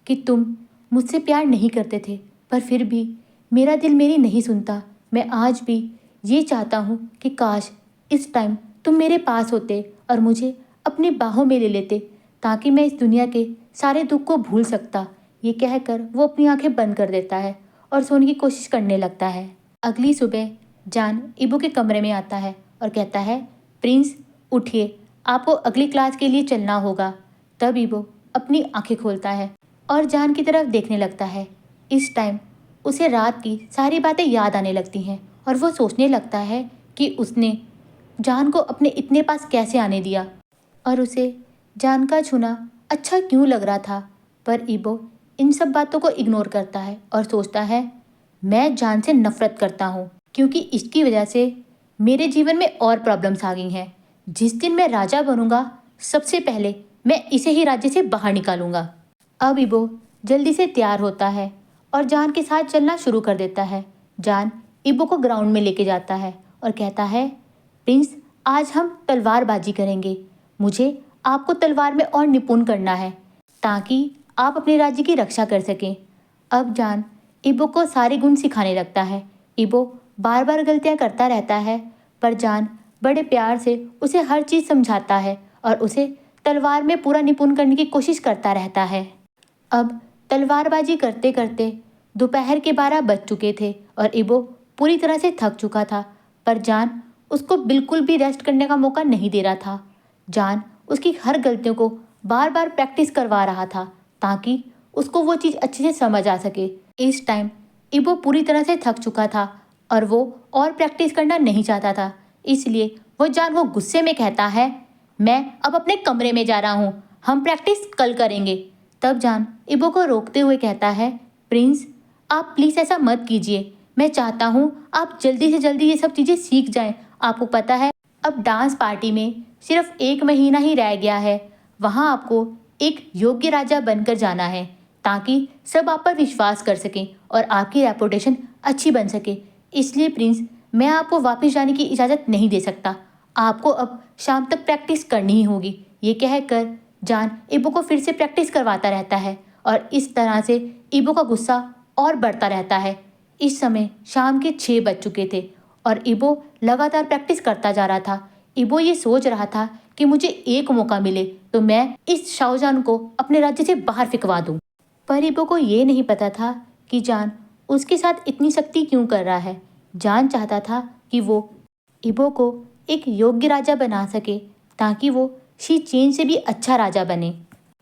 S1: कि तुम मुझसे प्यार नहीं करते थे, पर फिर भी मेरा दिल मेरी नहीं सुनता। मैं आज भी ये चाहता हूँ कि काश इस टाइम तुम मेरे पास होते और मुझे अपनी बाहों में ले लेते, ताकि मैं इस दुनिया के सारे दुख को भूल सकता। ये कहकर वो अपनी आंखें बंद कर देता है और सोने की कोशिश करने लगता है। अगली सुबह जान इबो के कमरे में आता है और कहता है, प्रिंस उठिए, आपको अगली क्लास के लिए चलना होगा। तब इबो अपनी आंखें खोलता है और जान की तरफ देखने लगता है। इस टाइम उसे रात की सारी बातें याद आने लगती हैं और वो सोचने लगता है कि उसने जान को अपने इतने पास कैसे आने दिया और उसे जान का छूना अच्छा क्यों लग रहा था। पर इबो इन सब बातों को इग्नोर करता है और सोचता है, मैं जान से नफरत करता हूँ क्योंकि इसकी वजह से मेरे जीवन में और प्रॉब्लम्स आ गई हैं। जिस दिन मैं राजा बनूंगा सबसे पहले मैं इसे ही राज्य से बाहर निकालूंगा। अब इबो जल्दी से तैयार होता है और जान के साथ चलना शुरू कर देता है। जान इबो को ग्राउंड में लेके जाता है और कहता है, प्रिंस आज हम तलवारबाजी करेंगे। मुझे आपको तलवार में और निपुण करना है ताकि आप अपने राज्य की रक्षा कर सकें। अब जान इबो को सारे गुण सिखाने लगता है। इबो बार बार गलतियां करता रहता है, पर जान बड़े प्यार से उसे हर चीज़ समझाता है और उसे तलवार में पूरा निपुण करने की कोशिश करता रहता है। अब तलवारबाजी करते करते दोपहर के 12 बज चुके थे और इबो पूरी तरह से थक चुका था, पर जान उसको बिल्कुल भी रेस्ट करने का मौका नहीं दे रहा था। जान उसकी हर गलतियों को बार बार प्रैक्टिस करवा रहा था ताकि उसको वो चीज़ अच्छे से समझ आ सके। इस टाइम इबो पूरी तरह से थक चुका था और वो और प्रैक्टिस करना नहीं चाहता था, इसलिए वो जान को गुस्से में कहता है, मैं अब अपने कमरे में जा रहा हूँ, हम प्रैक्टिस कल करेंगे। तब जान इबो को रोकते हुए कहता है, प्रिंस आप प्लीज़ ऐसा मत कीजिए, मैं चाहता हूँ आप जल्दी से जल्दी ये सब चीज़ें सीख जाएं। आपको पता है अब डांस पार्टी में सिर्फ 1 महीना ही रह गया है, वहाँ आपको एक योग्य राजा बनकर जाना है ताकि सब आप पर विश्वास कर सकें और आपकी रेपुटेशन अच्छी बन सके। इसलिए प्रिंस, मैं आपको वापस जाने की इजाज़त नहीं दे सकता। आपको अब शाम तक प्रैक्टिस करनी ही होगी। ये कहकर जान इबो को फिर से प्रैक्टिस करवाता रहता है और इस तरह से इबो का गुस्सा और बढ़ता रहता है। इस समय शाम के 6 बज चुके थे और इबो लगातार प्रैक्टिस करता जा रहा था। इबो ये सोच रहा था कि मुझे एक मौका मिले तो मैं इस शाओजान को अपने राज्य से बाहर फिकवा दूं। पर इबो को ये नहीं पता था कि जान उसके साथ इतनी सख्ती क्यों कर रहा है। जान चाहता था कि वो इबो को एक योग्य राजा बना सके ताकि वो शी चेन से भी अच्छा राजा बने।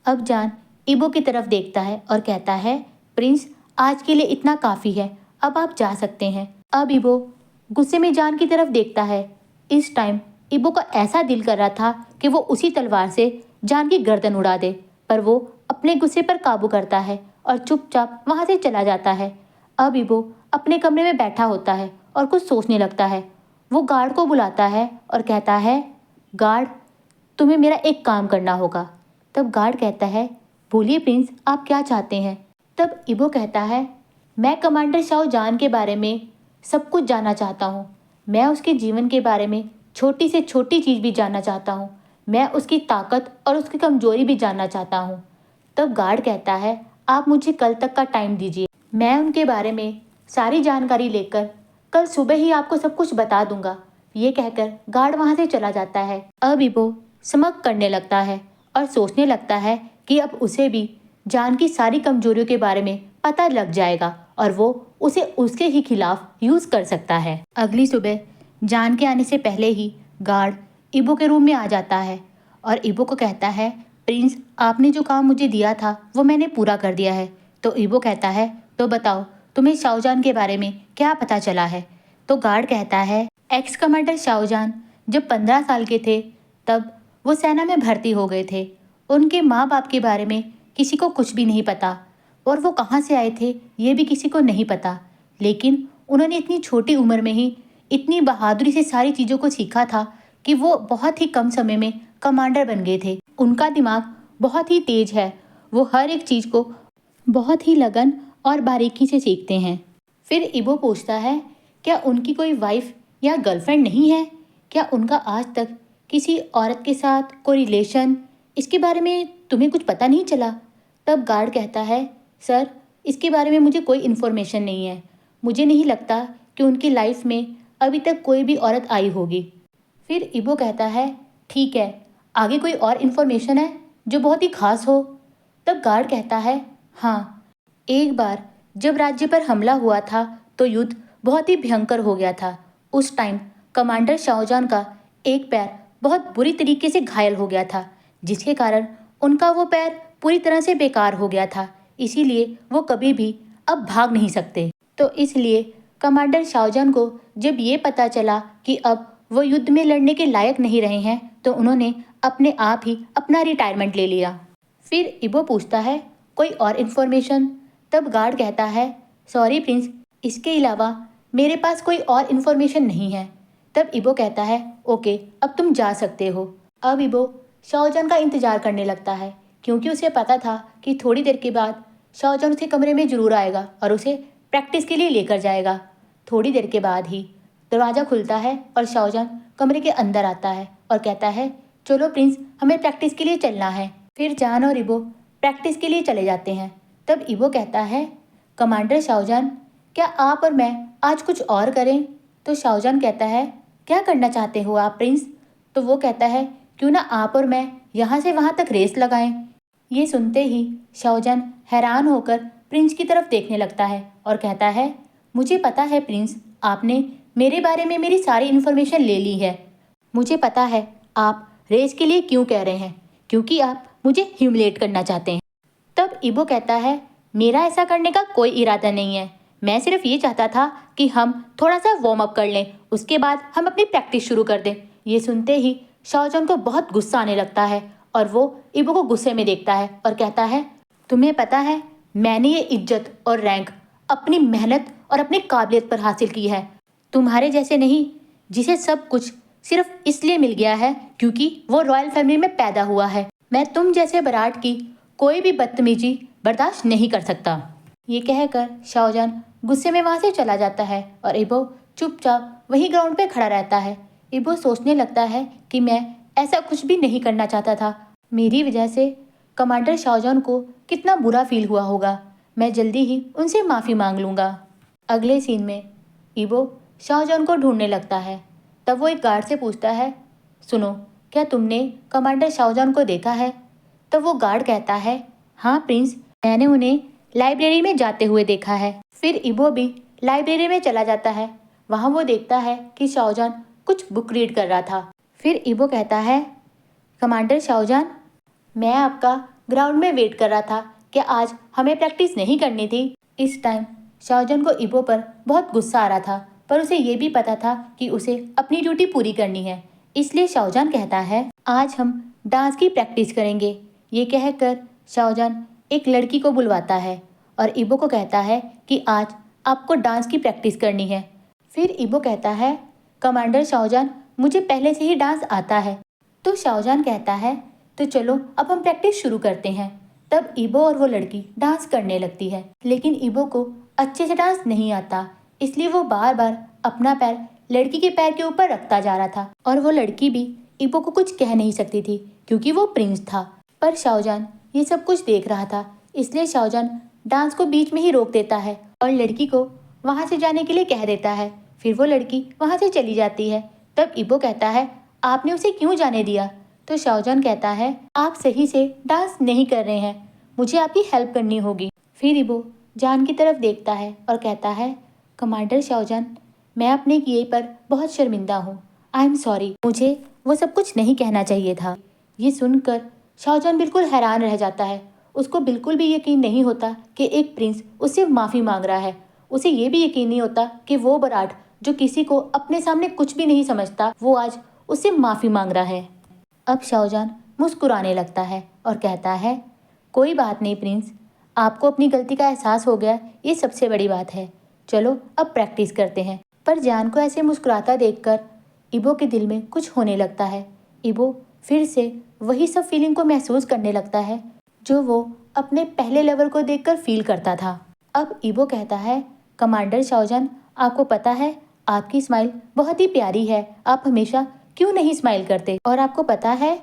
S1: अब जान इबो की तरफ देखता है और कहता है, प्रिंस, आज के लिए इतना काफ़ी है, अब आप जा सकते हैं। अब इबो गुस्से में जान की तरफ देखता है। इस टाइम इबो का ऐसा दिल कर रहा था कि वो उसी तलवार से जान की गर्दन उड़ा दे, पर वो अपने गुस्से पर काबू करता है और चुपचाप वहाँ से चला जाता है। अब इबो अपने कमरे में बैठा होता है और कुछ सोचने लगता है। वो गार्ड को बुलाता है और कहता है, गार्ड, तुम्हें मेरा एक काम करना होगा। तब गार्ड कहता है, बोलिए प्रिंस, आप क्या चाहते हैं। तब इबो कहता है, मैं कमांडर शाओ जान के बारे में सब कुछ जानना चाहता हूँ। मैं उसके जीवन के बारे में छोटी से छोटी चीज़ भी जानना चाहता हूँ। मैं उसकी ताकत और उसकी कमजोरी भी जानना चाहता हूँ। तब गार्ड कहता है, आप मुझे कल तक का टाइम दीजिए, मैं उनके बारे में सारी जानकारी लेकर कल सुबह ही आपको सब कुछ बता दूंगा। ये कहकर गार्ड वहाँ से चला जाता है। अब इबो समक करने लगता है और सोचने लगता है कि अब उसे भी जान की सारी कमजोरियों के बारे में पता लग जाएगा और वो उसे उसके ही खिलाफ यूज कर सकता है। अगली सुबह जान के आने से पहले ही गार्ड इबो के रूम में आ जाता है और इबो को कहता है, प्रिंस, आपने जो काम मुझे दिया था वो मैंने पूरा कर दिया है। तो इबो कहता है, तो बताओ तुम्हें शाओजान के बारे में क्या पता चला है। तो गार्ड कहता है, एक्स कमांडर शाओजान जब 15 साल के थे तब वो सेना में भर्ती हो गए थे। उनके माँ बाप के बारे में किसी को कुछ भी नहीं पता और वो कहाँ से आए थे ये भी किसी को नहीं पता। लेकिन उन्होंने इतनी छोटी उम्र में ही इतनी बहादुरी से सारी चीज़ों को सीखा था कि वो बहुत ही कम समय में कमांडर बन गए थे। उनका दिमाग बहुत ही तेज है, वो हर एक चीज़ को बहुत ही लगन और बारीकी से सीखते हैं। फिर इबो पूछता है, क्या उनकी कोई वाइफ या गर्लफ्रेंड नहीं है? क्या उनका आज तक किसी औरत के साथ कोई रिलेशन, इसके बारे में तुम्हें कुछ पता नहीं चला? तब गार्ड कहता है, सर, इसके बारे में मुझे कोई इन्फॉर्मेशन नहीं है। मुझे नहीं लगता कि उनकी लाइफ में अभी तक कोई भी औरत आई होगी। फिर इबो कहता है, ठीक है, आगे कोई और इन्फॉर्मेशन है जो बहुत ही खास हो? तब गार्ड कहता है, हाँ, एक बार जब राज्य पर हमला हुआ था तो युद्ध बहुत ही भयंकर हो गया था। उस टाइम कमांडर शाओजान का एक पैर बहुत बुरी तरीके से घायल हो गया था, जिसके कारण उनका वो पैर पूरी तरह से बेकार हो गया था। इसीलिए वो कभी भी अब भाग नहीं सकते। तो इसलिए कमांडर शाओजान को जब ये पता चला कि अब वो युद्ध में लड़ने के लायक नहीं रहे हैं तो उन्होंने अपने आप ही अपना रिटायरमेंट ले लिया। फिर इबो पूछता है, कोई और इन्फॉर्मेशन? तब गार्ड कहता है, सॉरी प्रिंस, इसके अलावा मेरे पास कोई और इन्फॉर्मेशन नहीं है। तब इबो कहता है, ओके, अब तुम जा सकते हो। अब इबो शाओजान का इंतजार करने लगता है क्योंकि उसे पता था कि थोड़ी देर के बाद शाओजान उसके कमरे में जरूर आएगा और उसे प्रैक्टिस के लिए लेकर जाएगा। थोड़ी देर के बाद ही दरवाज़ा खुलता है और शाओजान कमरे के अंदर आता है और कहता है, चलो प्रिंस, हमें प्रैक्टिस के लिए चलना है। फिर जान और इबो प्रैक्टिस के लिए चले जाते हैं। तब इबो कहता है, कमांडर शाओजान, क्या आप और मैं आज कुछ और करें? तो शाओजान कहता है, क्या करना चाहते हो आप प्रिंस? तो वो कहता है, क्यों ना आप और मैं यहाँ से वहाँ तक रेस लगाएं। ये सुनते ही शाओजान हैरान होकर प्रिंस की तरफ देखने लगता है और कहता है, मुझे पता है प्रिंस, आपने मेरे बारे में मेरी सारी इन्फॉर्मेशन ले ली है। मुझे पता है आप रेस के लिए क्यों कह रहे हैं, क्योंकि आप मुझे ह्यूमिलेट करना चाहते हैं। तब इबो कहता है, मेरा ऐसा करने का कोई इरादा नहीं है, मैं सिर्फ ये चाहता था कि हम थोड़ा सा वार्म अप कर लें, उसके बाद हम अपनी प्रैक्टिस शुरू कर दें। ये सुनते ही शाओजान को बहुत गुस्सा आने लगता है और वो इबो को गुस्से में देखता है और कहता है, तुम्हें पता है मैंने ये इज्जत और रैंक अपनी मेहनत और अपनी काबिलियत पर हासिल की है, तुम्हारे जैसे नहीं जिसे सब कुछ सिर्फ इसलिए मिल गया है क्योंकि वो रॉयल फैमिली में पैदा हुआ है। मैं तुम जैसे बराट की कोई भी बदतमीजी बर्दाश्त नहीं कर सकता। ये कहकर शाहजहान गुस्से में वहाँ से चला जाता है और इबो चुपचाप वहीं ग्राउंड पे खड़ा रहता है। इबो सोचने लगता है कि मैं ऐसा कुछ भी नहीं करना चाहता था। मेरी वजह से कमांडर शाहजहान को कितना बुरा फील हुआ होगा। मैं जल्दी ही उनसे माफ़ी मांग लूँगा। अगले सीन में इबो शाहजहान को ढूंढने लगता है। तब वो एक गार्ड से पूछता है, सुनो, क्या तुमने कमांडर शाहजहान को देखा है? तब वो गार्ड कहता है, हाँ प्रिंस, मैंने उन्हें लाइब्रेरी में जाते हुए देखा है। फिर इबो भी लाइब्रेरी में चला जाता है। वहाँ वो देखता है कि शाहजहान कुछ बुक रीड कर रहा था। फिर इबो कहता है, कमांडर शाहजहान, मैं आपका ग्राउंड में वेट कर रहा था। क्या आज हमें प्रैक्टिस नहीं करनी थी? इस टाइम शाहजहान को इबो पर बहुत गुस्सा आ रहा था, पर उसे ये भी पता था कि उसे अपनी ड्यूटी पूरी करनी है। इसलिए शाहजहान कहता है, आज हम डांस की प्रैक्टिस करेंगे। ये कहकर शाहजहान एक लड़की को बुलवाता है और इबो को कहता है कि आज आपको डांस की प्रैक्टिस करनी है। फिर इबो कहता है, कमांडर शाहजहान, मुझे पहले से ही डांस आता है। तो शाहजहान कहता है, तो चलो अब हम प्रैक्टिस शुरू करते हैं। तब इबो और वो लड़की डांस करने लगती है, लेकिन इबो को अच्छे से डांस नहीं आता, इसलिए वो बार बार अपना पैर लड़की के पैर के ऊपर रखता जा रहा था और वो लड़की भी इबो को कुछ कह नहीं सकती थी क्योंकि वो प्रिंस था। पर शाहजहान ये सब कुछ देख रहा था, इसलिए शाहजहान डांस को बीच में ही रोक देता है और लड़की को वहाँ से जाने के लिए कह देता है। फिर वो लड़की वहाँ से चली जाती है। तब इबो कहता है, आपने उसे क्यों जाने दिया? तो शाहजहान कहता है, आप सही से डांस नहीं कर रहे हैं, मुझे आपकी हेल्प करनी होगी। फिर इबो जान की तरफ देखता है और कहता है, कमांडर शाहजहान, मैं अपने किए पर बहुत शर्मिंदा हूँ। आई एम सॉरी, मुझे वो सब कुछ नहीं कहना चाहिए था। ये सुनकर शाहजहान बिल्कुल हैरान रह जाता है। उसको बिल्कुल भी यकीन नहीं होता कि एक प्रिंस उससे माफ़ी मांग रहा है। उसे ये भी यकीन नहीं होता कि वो बराट जो किसी को अपने सामने कुछ भी नहीं समझता, वो आज उससे माफ़ी मांग रहा है। अब शाहजहान मुस्कुराने लगता है और कहता है, कोई बात नहीं प्रिंस, आपको अपनी गलती का एहसास हो गया, ये सबसे बड़ी बात है। चलो अब प्रैक्टिस करते हैं। पर जान को ऐसे मुस्कुराता देखकर इबो के दिल में कुछ होने लगता है। इबो फिर से वही सब फीलिंग को महसूस करने लगता है जो वो अपने पहले लेवल को देखकर फील करता था। अब इबो कहता है, कमांडर शाहजहान, आपको पता है आपकी स्माइल बहुत ही प्यारी है। आप हमेशा क्यों नहीं स्माइल करते? और आपको पता है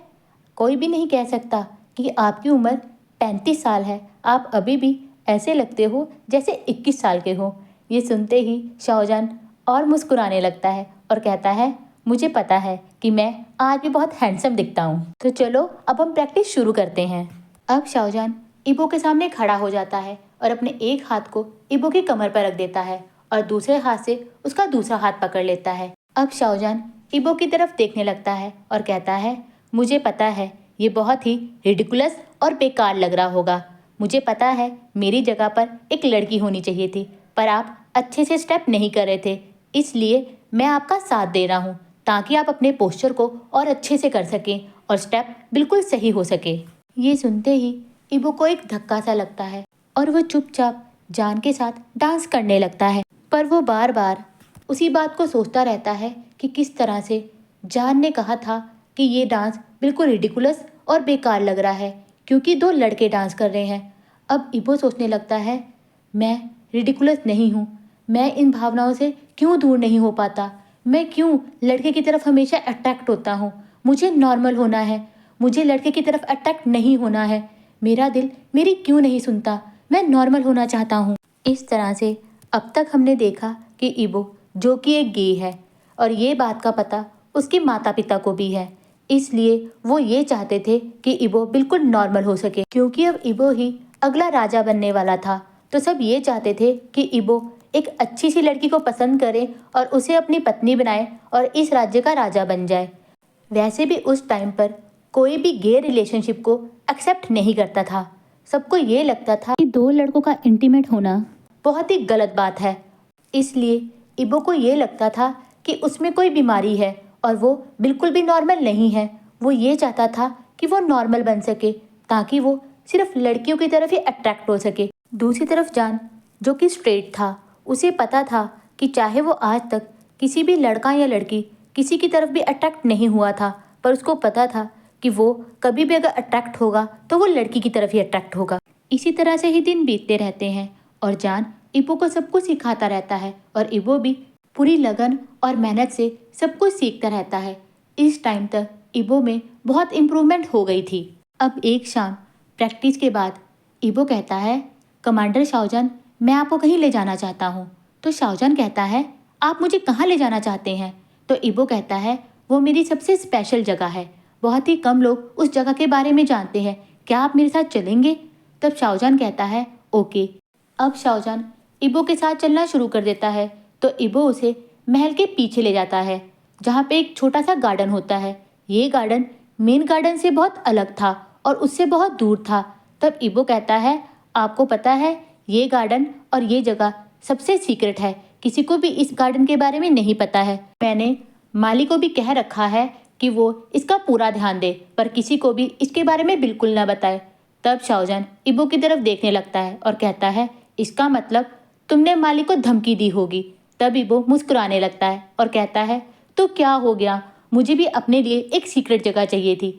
S1: कोई भी नहीं कह सकता कि आपकी उम्र 35 साल है। आप अभी भी ऐसे लगते हो जैसे 21 साल के हो। ये सुनते ही शाहजहान और मुस्कुराने लगता है और कहता है, मुझे पता है कि मैं आज भी बहुत हैंडसम दिखता हूँ। तो चलो अब हम प्रैक्टिस शुरू करते हैं। अब शाहजहान इबो के सामने खड़ा हो जाता है और अपने एक हाथ को इबो की कमर पर रख देता है और दूसरे हाथ से उसका दूसरा हाथ पकड़ लेता है। अब शाहजहान इबो की तरफ देखने लगता है और कहता है, मुझे पता है ये बहुत ही रिडिकुलस और बेकार लग रहा होगा। मुझे पता है मेरी जगह पर एक लड़की होनी चाहिए थी, पर आप अच्छे से स्टेप नहीं कर रहे थे, इसलिए मैं आपका साथ दे रहा हूँ ताकि आप अपने पोस्चर को और अच्छे से कर सकें और स्टेप बिल्कुल सही हो सके। ये सुनते ही इबो को एक धक्का सा लगता है और वो चुपचाप जान के साथ डांस करने लगता है। पर वो बार बार उसी बात को सोचता रहता है कि किस तरह से जान ने कहा था कि ये डांस बिल्कुल रिडिकुलस और बेकार लग रहा है क्योंकि दो लड़के डांस कर रहे हैं। अब इबो सोचने लगता है, मैं रिडिकुलस नहीं हूँ, मैं इन भावनाओं से क्यों दूर नहीं हो पाता, मैं क्यों लड़के की तरफ हमेशा अट्रैक्ट होता हूँ। मुझे नॉर्मल होना है, मुझे लड़के की तरफ अट्रैक्ट नहीं होना है। मेरा दिल मेरी क्यों नहीं सुनता, मैं नॉर्मल होना चाहता हूँ। इस तरह से अब तक हमने देखा कि इबो जो कि एक गे है और ये बात का पता उसके माता पिता को भी है, इसलिए वो ये चाहते थे कि इबो बिल्कुल नॉर्मल हो सके। क्योंकि अब इबो ही अगला राजा बनने वाला था, तो सब ये चाहते थे कि इबो एक अच्छी सी लड़की को पसंद करे और उसे अपनी पत्नी बनाए और इस राज्य का राजा बन जाए। वैसे भी उस टाइम पर कोई भी गे रिलेशनशिप को एक्सेप्ट नहीं करता था। सबको ये लगता था कि दो लड़कों का इंटीमेट होना बहुत ही गलत बात है। इसलिए इबो को ये लगता था कि उसमें कोई बीमारी है और वो बिल्कुल भी नॉर्मल नहीं है। वो ये चाहता था कि वो नॉर्मल बन सके ताकि वो सिर्फ लड़कियों की तरफ ही अट्रैक्ट हो सके। दूसरी तरफ जान जो कि स्ट्रेट था, उसे पता था कि चाहे वो आज तक किसी भी लड़का या लड़की किसी की तरफ भी अट्रैक्ट नहीं हुआ था, पर उसको पता था कि कि वो कभी भी अगर अट्रैक्ट होगा तो वो लड़की की तरफ ही अट्रैक्ट होगा। इसी तरह से ही दिन बीतते रहते हैं और जान इबो को सब कुछ सिखाता रहता है और इबो भी पूरी लगन और मेहनत से सब कुछ सीखता रहता है। इस टाइम तक इबो में बहुत इम्प्रूवमेंट हो गई थी। अब एक शाम प्रैक्टिस के बाद इबो कहता है, कमांडर शाओजन, मैं आपको कहीं ले जाना चाहता हूँ। तो शाओजन कहता है, आप मुझे कहाँ ले जाना चाहते हैं? तो इबो कहता है, वो मेरी सबसे स्पेशल जगह है, बहुत ही कम लोग उस जगह के बारे में जानते हैं, क्या आप मेरे साथ चलेंगे? तब शाओजन कहता है, ओके। अब शाओजन इबो के साथ चलना शुरू कर देता है तो इबो उसे महल के पीछे ले जाता है जहाँ पे एक छोटा सा गार्डन होता है। ये गार्डन मेन गार्डन से बहुत अलग था और उससे बहुत दूर था। तब इबो कहता है, आपको पता है ये गार्डन और ये जगह सबसे सीक्रेट है, किसी को भी इस गार्डन के बारे में नहीं पता है। मैंने माली को भी कह रखा है कि वो इसका पूरा ध्यान दे पर किसी को भी इसके बारे में बिल्कुल ना बताए। तब शाओजन इबो की तरफ देखने लगता है और कहता है, इसका मतलब तुमने माली को धमकी दी होगी। तब इबो मुस्कुराने लगता है और कहता है, तो क्या हो गया, मुझे भी अपने लिए एक सीक्रेट जगह चाहिए थी।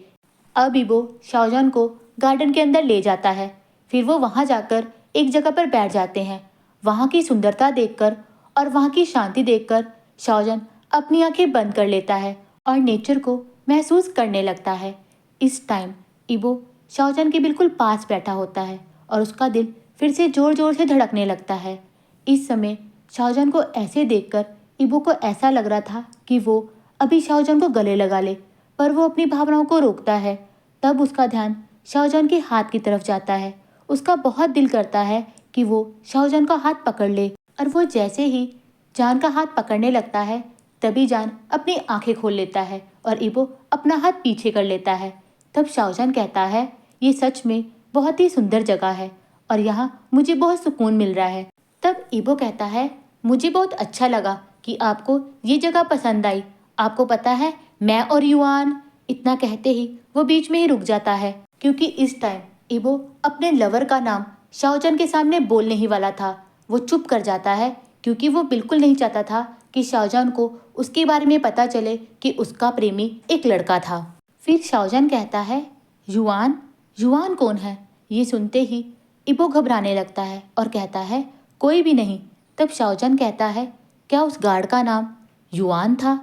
S1: अब इबो शाओजन को गार्डन के अंदर ले जाता है। फिर वो वहाँ जाकर एक जगह पर बैठ जाते हैं। वहाँ की सुंदरता देखकर और वहाँ की शांति देखकर शाओजन अपनी आंखें बंद कर लेता है और नेचर को महसूस करने लगता है। इस टाइम इबो शाओजन के बिल्कुल पास बैठा होता है और उसका दिल फिर से जोर जोर से धड़कने लगता है। इस समय शाओजन को ऐसे देखकर इबो को ऐसा लग रहा था कि वो अभी शाओजन को गले लगा ले, पर वो अपनी भावनाओं को रोकता है। तब उसका ध्यान शाओजन के हाथ की तरफ जाता है। उसका बहुत दिल करता है कि वो शाओजन का हाथ पकड़ ले और वो जैसे ही जान का हाथ पकड़ने लगता है तभी जान अपनी आंखें खोल लेता है और इबो अपना हाथ पीछे कर लेता है। तब शाओजन कहता है, ये सच में बहुत ही सुंदर जगह है और यहाँ मुझे बहुत सुकून मिल रहा है। तब इबो कहता है, मुझे बहुत अच्छा लगा कि आपको ये जगह पसंद आई। आपको पता है मैं और युआन। इतना कहते ही वो बीच में ही रुक जाता है क्योंकि इस टाइम इबो अपने लवर का नाम शाओजन के सामने बोलने ही वाला था। वो चुप कर जाता है क्योंकि वो बिल्कुल नहीं चाहता था कि शाओजन को उसके बारे में पता चले कि उसका प्रेमी एक लड़का था। फिर शाओजन कहता है, युआन? युआन कौन है? ये सुनते ही इबो घबराने लगता है और कहता है, कोई भी नहीं। तब शाओजन कहता है, क्या उस गार्ड का नाम युआन था?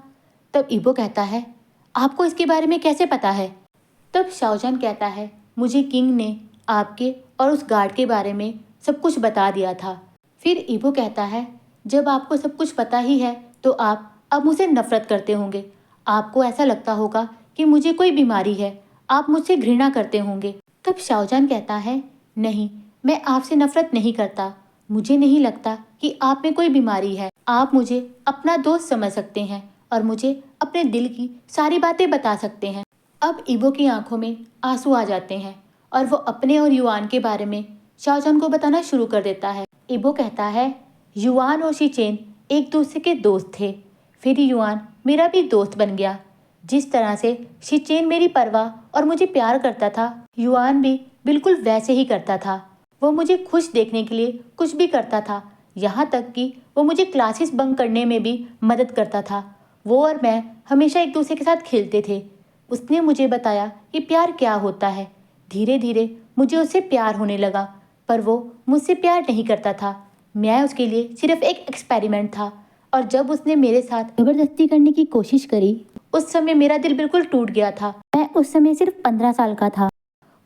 S1: तब इबो कहता है, आपको इसके बारे में कैसे पता है? तब शाओजन कहता है, मुझे किंग ने आपके और उस गार्ड के बारे में सब कुछ बता दिया था। फिर इबो कहता है, जब आपको सब कुछ पता ही है तो आप अब मुझसे नफरत करते होंगे। आपको ऐसा लगता होगा कि मुझे कोई बीमारी है, आप मुझसे घृणा करते होंगे। तब शाओजन कहता है, नहीं, मैं आपसे नफरत नहीं करता। मुझे नहीं लगता कि आप में कोई बीमारी है। आप मुझे अपना दोस्त समझ सकते हैं और मुझे अपने दिल की सारी बातें बता सकते हैं। अब इबो की आंखों में आंसू आ जाते हैं और वो अपने और युआन के बारे में शाओजन को बताना शुरू कर देता है। इबो कहता है, युआन और शिचेन एक दूसरे के दोस्त थे। फिर युआन मेरा भी दोस्त बन गया। जिस तरह से शिचेन मेरी परवाह और मुझे प्यार करता था, युआन भी बिल्कुल वैसे ही करता था। वो मुझे खुश देखने के लिए कुछ भी करता था, यहाँ तक कि वो मुझे क्लासेस बंक करने में भी मदद करता था। वो और मैं हमेशा एक दूसरे के साथ खेलते थे। उसने मुझे बताया कि प्यार क्या होता है। धीरे धीरे मुझे उससे प्यार होने लगा, पर वो मुझसे प्यार नहीं करता था। मैं उसके लिए सिर्फ एक एक्सपेरिमेंट था और जब उसने मेरे साथ जबरदस्ती करने की कोशिश करी उस समय मेरा दिल बिल्कुल टूट गया था। मैं उस समय सिर्फ 15 साल का था।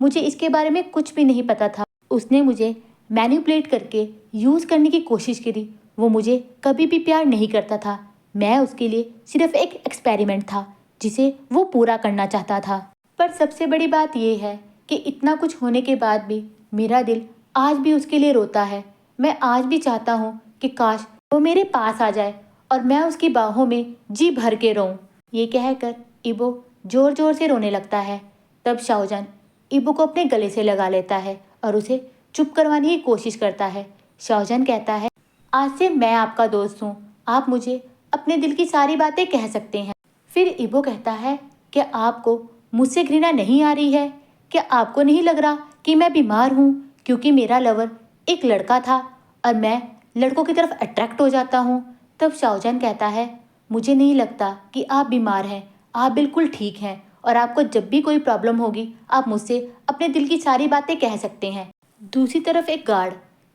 S1: मुझे इसके बारे में कुछ भी नहीं पता था। उसने मुझे मैनिपुलेट करके यूज़ करने की कोशिश करी। वो मुझे कभी भी प्यार नहीं करता था। मैं उसके लिए सिर्फ एक एक्सपेरिमेंट था जिसे वो पूरा करना चाहता था। पर सबसे बड़ी बात यह है कि इतना कुछ होने के बाद भी मेरा दिल आज भी उसके लिए रोता है। मैं आज भी चाहता हूँ कि काश वो मेरे पास आ जाए और मैं उसकी बाहों में जी भर के रोऊं। ये कहकर इबो जोर जोर से रोने लगता है। तब शाओजन इबो को अपने गले से लगा लेता है और उसे चुप करवाने की कोशिश करता है। शाओजन कहता है, आज से मैं आपका दोस्त हूँ, आप मुझे अपने दिल की सारी बातें कह सकते हैं। फिर इबो कहता है, क्या आपको मुझसे घृणा नहीं आ रही है? क्या आपको नहीं लग रहा कि मैं बीमार हूँ क्योंकि मेरा लवर एक लड़का था और मैं लड़कों की तरफ अट्रैक्ट हो जाता हूँ? तब शाओजन कहता है, मुझे नहीं लगता कि आप बीमार हैं, आप बिल्कुल ठीक हैं और आपको जब भी कोई प्रॉब्लम होगी आप मुझसे अपने दिल की सारी बातें कह सकते हैं। दूसरी तरफ एक गार्ड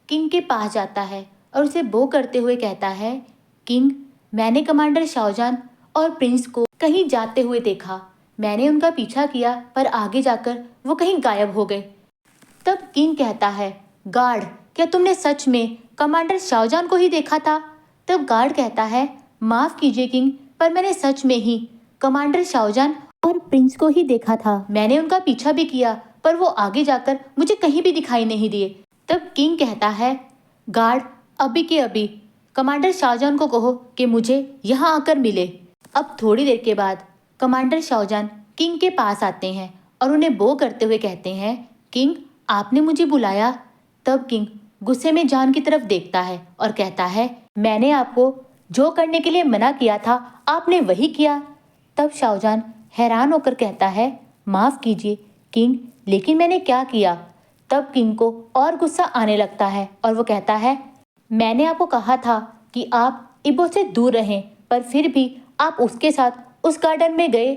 S1: किंग के पास जाता है और उसे बो करते हुए कहता है, किंग, मैंने कमांडर शाओजान और प्रिंस को कहीं जाते हुए देखा। मैंने उनका पीछा किया पर आगे जाकर वो कहीं गायब हो गए। तब किंग कहता है, गार्ड, क्या तुमने सच में कमांडर शाओजान को ही देखा था? तब गार्ड कहता है, माफ कीजिए किंग, पर मैंने सच में ही कमांडर शाओजान और प्रिंस को ही देखा था। मैंने उनका पीछा भी किया पर वो आगे जाकर मुझे कहीं भी दिखाई नहीं दिए। तब किंग कहता है, गार्ड, अभी के अभी कमांडर शाहजहां को कहो कि मुझे यहाँ आकर मिले। अब थोड़ी देर के बाद कमांडर शाहजहां किंग के पास आते हैं और उन्हें बो करते हुए कहते हैं, किंग, आपने मुझे बुलाया? तब किंग गुस्से में जान की तरफ देखता है और कहता है, मैंने आपको जो करने के लिए मना किया था आपने वही किया। तब शाहजहां हैरान होकर कहता है, माफ कीजिए किंग, लेकिन मैंने क्या किया? तब किंग को और गुस्सा आने लगता है और वो कहता है, मैंने आपको कहा था कि आप इबो से दूर रहें, पर फिर भी आप उसके साथ उस गार्डन में गए।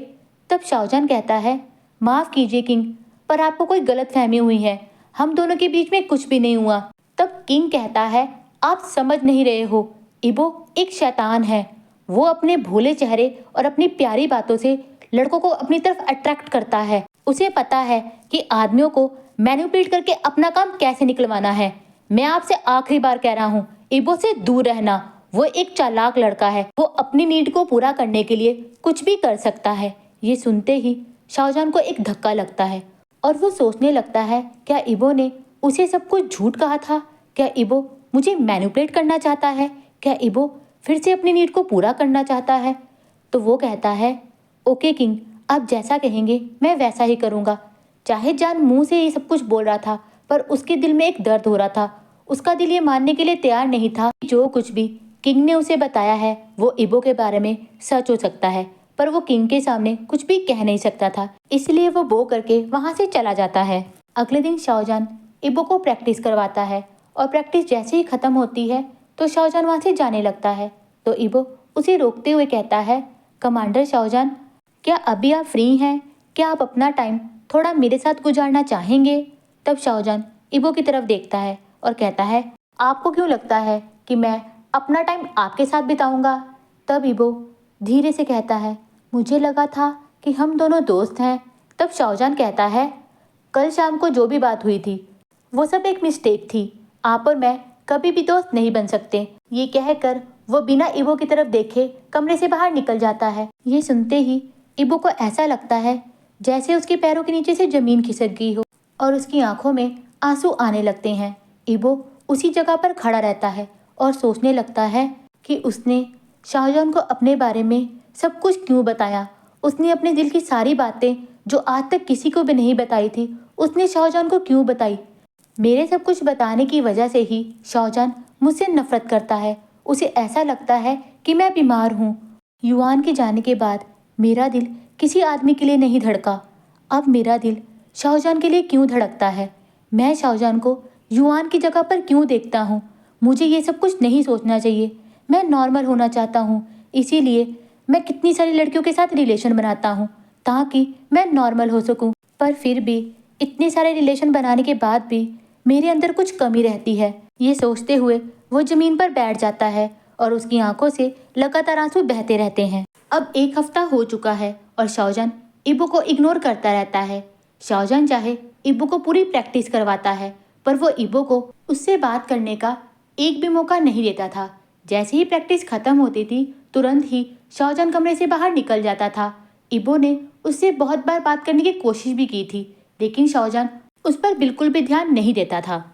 S1: तब शाहजहां कहता है, माफ कीजिए किंग, पर आपको कोई गलतफहमी हुई है, हम दोनों के बीच में कुछ भी नहीं हुआ। तब किंग कहता है, आप समझ नहीं रहे हो, इबो एक शैतान है। वो अपने भोले चेहरे और अपनी प्यारी बातों से लड़कों को अपनी तरफ अट्रैक्ट करता है। उसे पता है कि आदमियों को मैनिपुलेट करके अपना काम कैसे निकलवाना है। मैं आपसे आखिरी बार कह रहा हूँ, इबो से दूर रहना। वो एक चालाक लड़का है, वो अपनी नीड को पूरा करने के लिए कुछ भी कर सकता है। ये सुनते ही शाहजहां को एक धक्का लगता है और वो सोचने लगता है, क्या इबो ने उसे सब कुछ झूठ कहा था? क्या इबो मुझे मैनिपुलेट करना चाहता है? क्या इबो फिर से अपनी नीड को पूरा करना चाहता है? तो वो कहता है, ओके किंग, आप जैसा कहेंगे मैं वैसा ही करूँगा। चाहे जान मुंह से ये सब कुछ बोल रहा था, पर उसके दिल में एक दर्द हो रहा था। उसका दिल ये मानने के लिए तैयार नहीं था कि जो कुछ भी किंग ने उसे बताया है वो इबो के बारे में सच हो सकता है, पर वो किंग के सामने कुछ भी कह नहीं सकता था, इसलिए वो बो करके वहाँ से चला जाता है। अगले दिन शाहजहां इबो को प्रैक्टिस करवाता है और प्रैक्टिस जैसे ही खत्म होती है तो शाहजहां वहाँ से जाने लगता है। तो इबो उसे रोकते हुए कहता है, कमांडर शाहजहां, क्या अभी आप फ्री हैं? क्या आप अपना टाइम थोड़ा मेरे साथ गुजारना चाहेंगे? तब शाहजहां इबो की तरफ देखता है और कहता है, आपको क्यों लगता है कि मैं अपना टाइम आपके साथ बिताऊंगा? तब इबो धीरे से कहता है, मुझे लगा था कि हम दोनों दोस्त हैं। तब शाहजहां कहता है, कल शाम को जो भी बात हुई थी वो सब एक मिस्टेक थी। आप और मैं कभी भी दोस्त नहीं बन सकते। ये कहकर वो बिना इबो की तरफ देखे कमरे से बाहर निकल जाता है। ये सुनते ही इबो को ऐसा लगता है जैसे उसके पैरों के नीचे से जमीन खिसक गई हो और उसकी आंखों में आंसू आने लगते हैं। इबो उसी जगह पर खड़ा रहता है और सोचने लगता है कि उसने शाहजहां को अपने बारे में सब कुछ क्यों बताया। उसने अपने दिल की सारी बातें जो आज तक किसी को भी नहीं बताई थी, उसने शाहजहां को क्यों बताई? मेरे सब कुछ बताने की वजह से ही शाहजहां मुझसे नफरत करता है। उसे ऐसा लगता है कि मैं बीमार हूँ। युआन के जाने के बाद मेरा दिल किसी आदमी के लिए नहीं धड़का। अब मेरा दिल शाहजहां के लिए क्यों धड़कता है? मैं शाहजहां को युआन की जगह पर क्यों देखता हूँ? मुझे ये सब कुछ नहीं सोचना चाहिए। मैं नॉर्मल होना चाहता हूँ, इसीलिए मैं कितनी सारी लड़कियों के साथ रिलेशन बनाता हूँ ताकि मैं नॉर्मल हो सकूँ। पर फिर भी इतने सारे रिलेशन बनाने के बाद भी मेरे अंदर कुछ कमी रहती है। ये सोचते हुए वो जमीन पर बैठ जाता है और उसकी आंखों से लगातार आंसू बहते रहते हैं। अब एक हफ्ता हो चुका है और शाहजहां इबो को इग्नोर करता रहता है। शाहजहां चाहे इबो को पूरी प्रैक्टिस करवाता है, पर वो इबो को उससे बात करने का एक भी मौका नहीं देता था। जैसे ही प्रैक्टिस खत्म होती थी तुरंत ही शाहजहां कमरे से बाहर निकल जाता था। इबो ने उससे बहुत बार बात करने की कोशिश भी की थी, लेकिन शाहजहां उस पर बिल्कुल भी ध्यान नहीं देता था।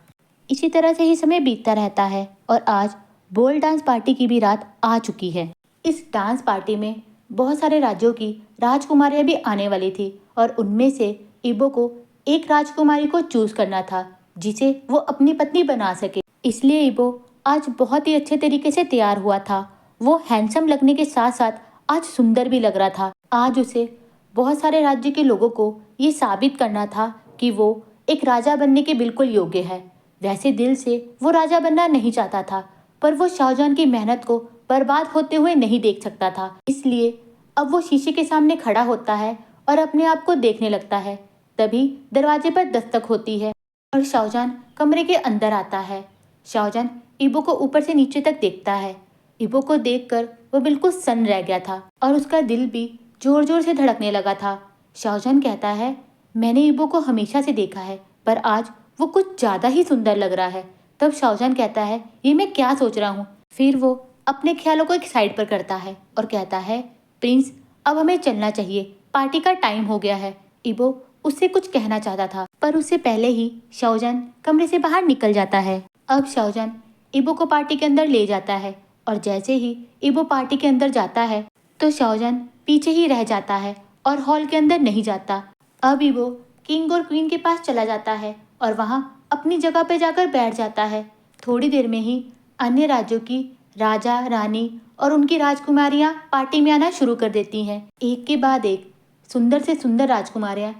S1: इसी तरह से ही समय बीतता रहता है और आज बोल डांस पार्टी की भी रात आ चुकी है। इस डांस पार्टी में बहुत सारे राज्यों की राजकुमारियां भी आने वाली थी और उनमें से इबो को एक राजकुमारी को चूज करना था जिसे वो अपनी पत्नी बना सके। इसलिए इबो आज बहुत ही अच्छे तरीके से तैयार हुआ था। वो हैंडसम लगने के साथ साथ आज सुंदर भी लग रहा था। आज उसे बहुत सारे राज्य के लोगों को ये साबित करना था कि वो एक राजा बनने के बिल्कुल योग्य है। वैसे दिल से वो राजा बनना नहीं चाहता था, पर वो शाहजहां की मेहनत को बर्बाद होते हुए नहीं देख सकता था। इसलिए अब वो शीशे के सामने खड़ा होता है और अपने आप को देखने लगता है। तभी दरवाजे पर दस्तक होती है और शाओजान कमरे के अंदर आता है। शाओजान इबो को ऊपर से नीचे तक देखता है। इबो को देखकर वो बिल्कुल सन्न रह गया था और उसका दिल भी जोर जोर से धड़कने लगा था। शाओजान कहता है, मैंने इबो को हमेशा से देखा है, पर आज वो कुछ ज्यादा ही सुंदर लग रहा है। तब शाओजान कहता है, ये मैं क्या सोच रहा हूँ। फिर वो अपने ख्यालों को एक साइड पर करता है और कहता है, प्रिंस अब हमें चलना चाहिए, पार्टी का टाइम हो गया है। इबो उससे कुछ कहना चाहता था, पर उससे पहले ही शाओजान कमरे से बाहर निकल जाता है। अब शाओजान इबो को पार्टी के अंदर ले जाता है और जैसे ही इबो पार्टी के अंदर जाता है तो शाओजान पीछे ही रह जाता है और हॉल के अंदर नहीं जाता। अब इबो किंग और क्वीन के पास चला जाता है और वहाँ अपनी जगह पे जाकर बैठ जाता है। थोड़ी देर में ही अन्य राज्यों की राजा, रानी और उनकी राजकुमारियां पार्टी में आना शुरू कर देती हैं। एक के बाद एक सुंदर से सुंदर राजकुमारियां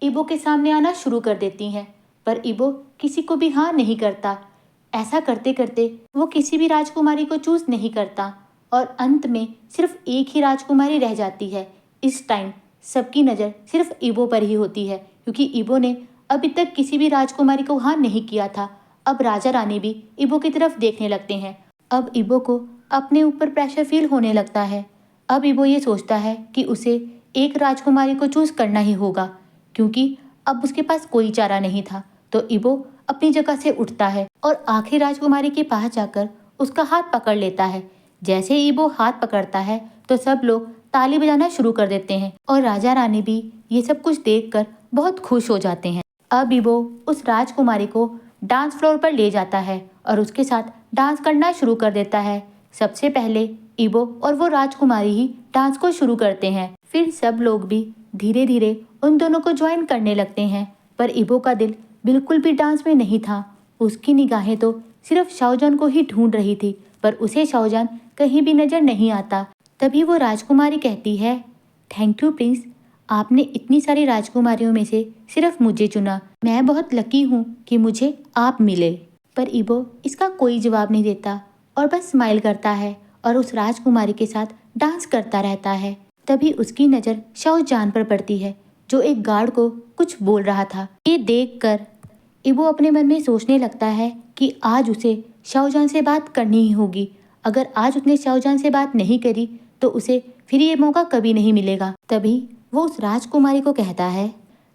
S1: इबो के सामने आना शुरू कर देती हैं, पर इबो किसी को भी हाँ नहीं करता। ऐसा करते करते वो किसी भी राजकुमारी को चूज नहीं करता और अंत में सिर्फ एक ही राजकुमारी रह जाती है। इस टाइम सबकी नज़र सिर्फ इबो पर ही होती है, क्योंकि इबो ने अभी तक किसी भी राजकुमारी को हाँ नहीं किया था। अब राजा रानी भी इबो की तरफ देखने लगते हैं। अब इबो को अपने ऊपर प्रेशर फील होने लगता है। अब इबो ये सोचता है कि उसे एक राजकुमारी को चूज करना ही होगा, क्योंकि अब उसके पास कोई चारा नहीं था। तो इबो अपनी जगह से उठता है और आखिरी राजकुमारी के पास जाकर उसका हाथ पकड़ लेता है। जैसे ही इबो हाथ पकड़ता है तो सब लोग ताली बजाना शुरू कर देते हैं और राजा रानी भी ये सब कुछ देखकर बहुत खुश हो जाते हैं। अब इबो उस राजकुमारी को डांस फ्लोर पर ले जाता है और उसके साथ डांस करना शुरू कर देता है। सबसे पहले इबो और वो राजकुमारी ही डांस को शुरू करते हैं। फिर सब लोग भी धीरे धीरे उन दोनों को ज्वाइन करने लगते हैं, पर इबो का दिल बिल्कुल भी डांस में नहीं था। उसकी निगाहें तो सिर्फ शाओजान को ही ढूंढ रही थी, पर उसे शाओजान कहीं भी नजर नहीं आता। तभी वो राजकुमारी कहती है, थैंक यू प्रिंस, आपने इतनी सारी राजकुमारियों में से सिर्फ मुझे चुना। मैं बहुत लकी हूँ कि मुझे आप मिले। पर इबो इसका कोई जवाब नहीं देता और बस स्माइल करता है और उस राजकुमारी के साथ डांस करता रहता है। तभी उसकी नज़र शाओजान पर पड़ती है, जो एक गार्ड को कुछ बोल रहा था। ये देखकर इबो अपने मन में सोचने लगता है कि आज उसे शाओजान से बात करनी ही होगी। अगर आज उसने शाओजान से बात नहीं करी तो उसे फिर ये मौका कभी नहीं मिलेगा। तभी वो उस राजकुमारी को कहता है,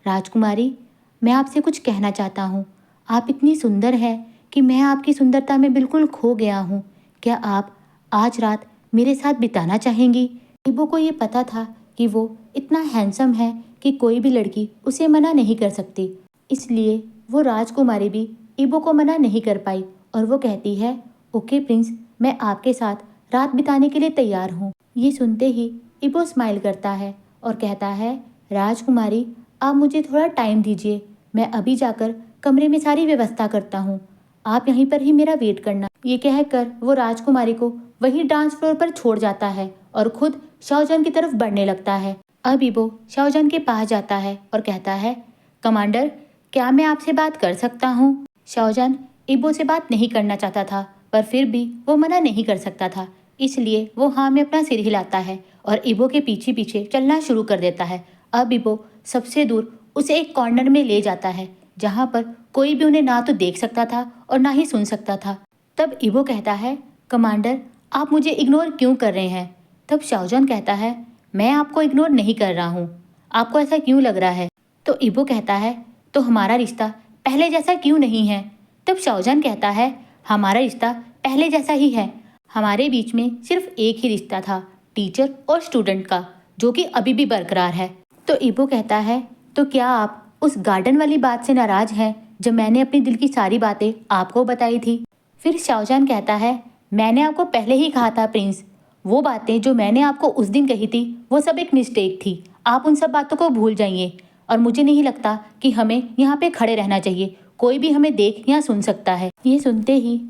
S1: राजकुमारी, मैं आपसे कुछ कहना चाहता हूँ। आप इतनी सुंदर है कि मैं आपकी सुंदरता में बिल्कुल खो गया हूँ। क्या आप आज रात मेरे साथ बिताना चाहेंगी? इबो को ये पता था कि वो इतना हैंडसम है कि कोई भी लड़की उसे मना नहीं कर सकती, इसलिए वो राजकुमारी भी इबो को मना नहीं कर पाई और वो कहती है, ओके प्रिंस, मैं आपके साथ रात बिताने के लिए तैयार हूँ। ये सुनते ही इबो स्माइल करता है और कहता है, राजकुमारी, आप मुझे थोड़ा टाइम दीजिए, मैं अभी जाकर कमरे में सारी व्यवस्था करता हूँ, आप यहीं पर ही मेरा वेट करना। ये कहकर वो राजकुमारी को वही डांस फ्लोर पर छोड़ जाता है और खुद शाओजान की तरफ बढ़ने लगता है। अब इबो शाओजान के पास जाता है और कहता है, कमांडर, क्या मैं आपसे बात कर सकता हूँ? शाओजान इबो से बात नहीं करना चाहता था, पर फिर भी वो मना नहीं कर सकता था, इसलिए वो हाँ में अपना सिर हिलाता है और इबो के पीछे पीछे चलना शुरू कर देता है। अब इबो सबसे दूर उसे एक कॉर्नर में ले जाता है, जहाँ पर कोई भी उन्हें ना तो देख सकता था और ना ही सुन सकता था। तब इबो कहता है, कमांडर, आप मुझे इग्नोर क्यों कर रहे हैं? तब शाओजान कहता है, मैं आपको इग्नोर नहीं कर रहा हूँ, आपको ऐसा क्यों लग रहा है? तो इबो कहता है, तो हमारा रिश्ता पहले जैसा क्यों नहीं है? तब शाओजान कहता है, हमारा रिश्ता पहले जैसा ही है। हमारे बीच में सिर्फ एक ही रिश्ता था, टीचर और स्टूडेंट का, जो कि अभी भी बरकरार है। तो इबो कहता है, तो क्या आप उस गार्डन वाली बात से नाराज हैं जब मैंने अपनी दिल की सारी बातें आपको बताई थी? फिर शाओजान कहता है, मैंने आपको पहले ही कहा था प्रिंस, वो बातें जो मैंने आपको उस दिन कही थी वो सब एक मिस्टेक थी, आप उन सब बातों को भूल जाइए और मुझे नहीं लगता कि हमें यहाँ पे खड़े रहना चाहिए, कोई भी हमें देख या सुन सकता है। ये सुनते ही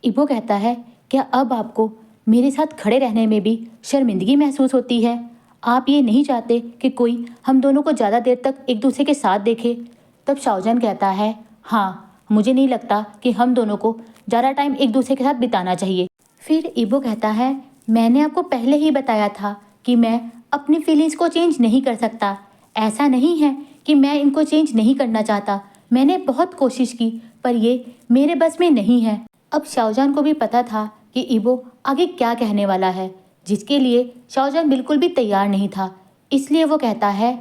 S1: इबो कहता है, क्या अब आपको मेरे साथ खड़े रहने में भी शर्मिंदगी महसूस होती है? आप ये नहीं चाहते कि कोई हम दोनों को ज़्यादा देर तक एक दूसरे के साथ देखे? तब शाओजान कहता है, हाँ, मुझे नहीं लगता कि हम दोनों को ज़्यादा टाइम एक दूसरे के साथ बिताना चाहिए। फिर इबो कहता है, मैंने आपको पहले ही बताया था कि मैं अपनी फीलिंग्स को चेंज नहीं कर सकता, ऐसा नहीं है कि मैं इनको चेंज नहीं करना चाहता, मैंने बहुत कोशिश की पर ये मेरे बस में नहीं है। अब शाओजान को भी पता था कि ईबो आगे क्या कहने वाला है, जिसके लिए शाओजान बिल्कुल भी तैयार नहीं था। इसलिए वो कहता है,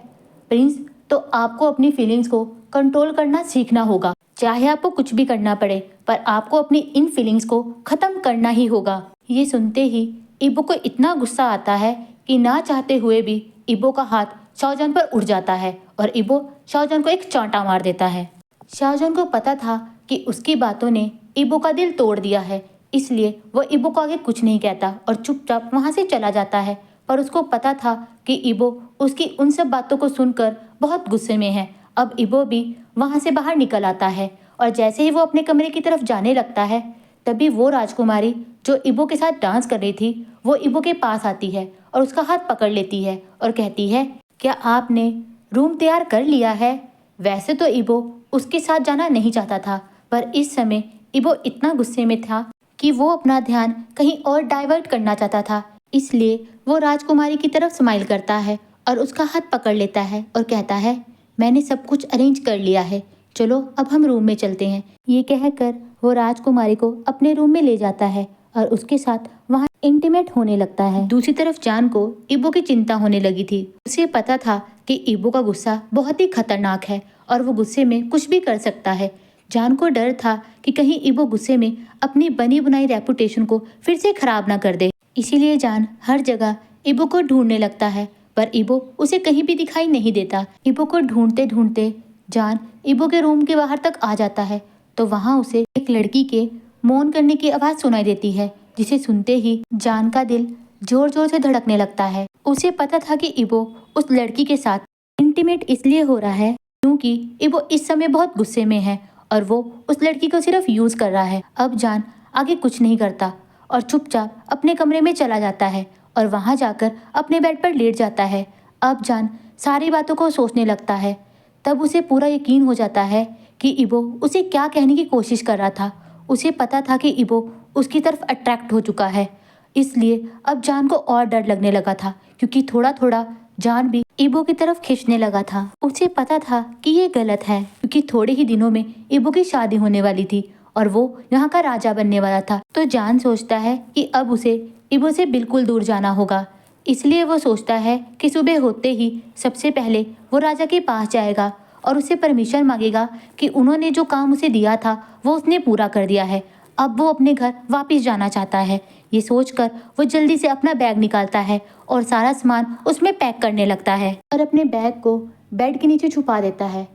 S1: प्रिंस, तो आपको अपनी फीलिंग्स को कंट्रोल करना सीखना होगा। चाहे आपको कुछ भी करना पड़े, पर आपको अपनी इन फीलिंग्स को खत्म करना ही होगा। ये सुनते ही ईबो को इतना गुस्सा आता है कि ना चाहते हुए भी ईबो का हाथ शाओजान पर उड़ जाता है और ईबो शाओजान को एक चांटा मार देता है। शाओजान को पता था कि उसकी बातों ने ईबो का दिल तोड़ दिया है, इसलिए वो ईबो को आगे कुछ नहीं कहता और चुपचाप वहाँ से चला जाता है। पर उसको पता था कि ईबो उसकी उन सब बातों को सुनकर बहुत गुस्से में है। अब ईबो भी वहाँ से बाहर निकल आता है और जैसे ही वो अपने कमरे की तरफ जाने लगता है, तभी वो राजकुमारी जो ईबो के साथ डांस कर रही थी, वो ईबो के पास आती है और उसका हाथ पकड़ लेती है और कहती है, क्या आपने रूम तैयार कर लिया है? वैसे तो ईबो उसके साथ जाना नहीं चाहता था, पर इस समय ईबो इतना गुस्से में था कि वो अपना ध्यान कहीं और डाइवर्ट करना चाहता था। इसलिए वो राजकुमारी की तरफ स्माइल करता है और उसका हाथ पकड़ लेता है और कहता है, मैंने सब कुछ अरेंज कर लिया है, चलो अब हम रूम में चलते हैं। ये कहकर वो राजकुमारी को अपने रूम में ले जाता है और उसके साथ वहाँ इंटीमेट होने लगता है। दूसरी तरफ जान को ईबो की चिंता होने लगी थी। उसे पता था कि ईबो का गुस्सा बहुत ही खतरनाक है और वो गुस्से में कुछ भी कर सकता है। जान को डर था कि कहीं ईबो गुस्से में अपनी बनी बनाई रेपुटेशन को फिर से खराब ना कर दे। इसीलिए जान हर जगह ईबो को ढूंढने लगता है, पर ईबो उसे कहीं भी दिखाई नहीं देता। ईबो को ढूंढते ढूंढते जान ईबो के रूम के बाहर तक आ जाता है, तो वहाँ उसे एक लड़की के मौन करने की आवाज़ सुनाई देती है, जिसे सुनते ही जान का दिल जोर जोर से धड़कने लगता है। उसे पता था कि ईबो उस लड़की के साथ इंटीमेट इसलिए हो रहा है क्योंकि ईबो इस समय बहुत गुस्से में है और वो उस लड़की को सिर्फ यूज कर रहा है। अब जान आगे कुछ नहीं करता और चुपचाप अपने कमरे में चला जाता है और वहाँ जाकर अपने बेड पर लेट जाता है। अब जान सारी बातों को सोचने लगता है। तब उसे पूरा यकीन हो जाता है कि ईबो उसे क्या कहने की कोशिश कर रहा था। उसे पता था कि ईबो उसकी तरफ अट्रैक्ट हो चुका है, इसलिए अब जान को और डर लगने लगा था क्योंकि थोड़ा थोड़ा जान भी ईबो की तरफ खींचने लगा था। उसे पता था कि ये गलत है क्योंकि थोड़े ही दिनों में ईबो की शादी होने वाली थी और वो यहाँ का राजा बनने वाला था। तो जान सोचता है कि अब उसे ईबो से बिल्कुल दूर जाना होगा। इसलिए वो सोचता है कि सुबह होते ही सबसे पहले वो राजा के पास जाएगा और उससे परमिशन मांगेगा कि उन्होंने जो काम उसे दिया था वो उसने पूरा कर दिया है। अब वो अपने घर वापस जाना चाहता है। ये सोचकर वो जल्दी से अपना बैग निकालता है और सारा सामान उसमें पैक करने लगता है और अपने बैग को बेड के नीचे छुपा देता है।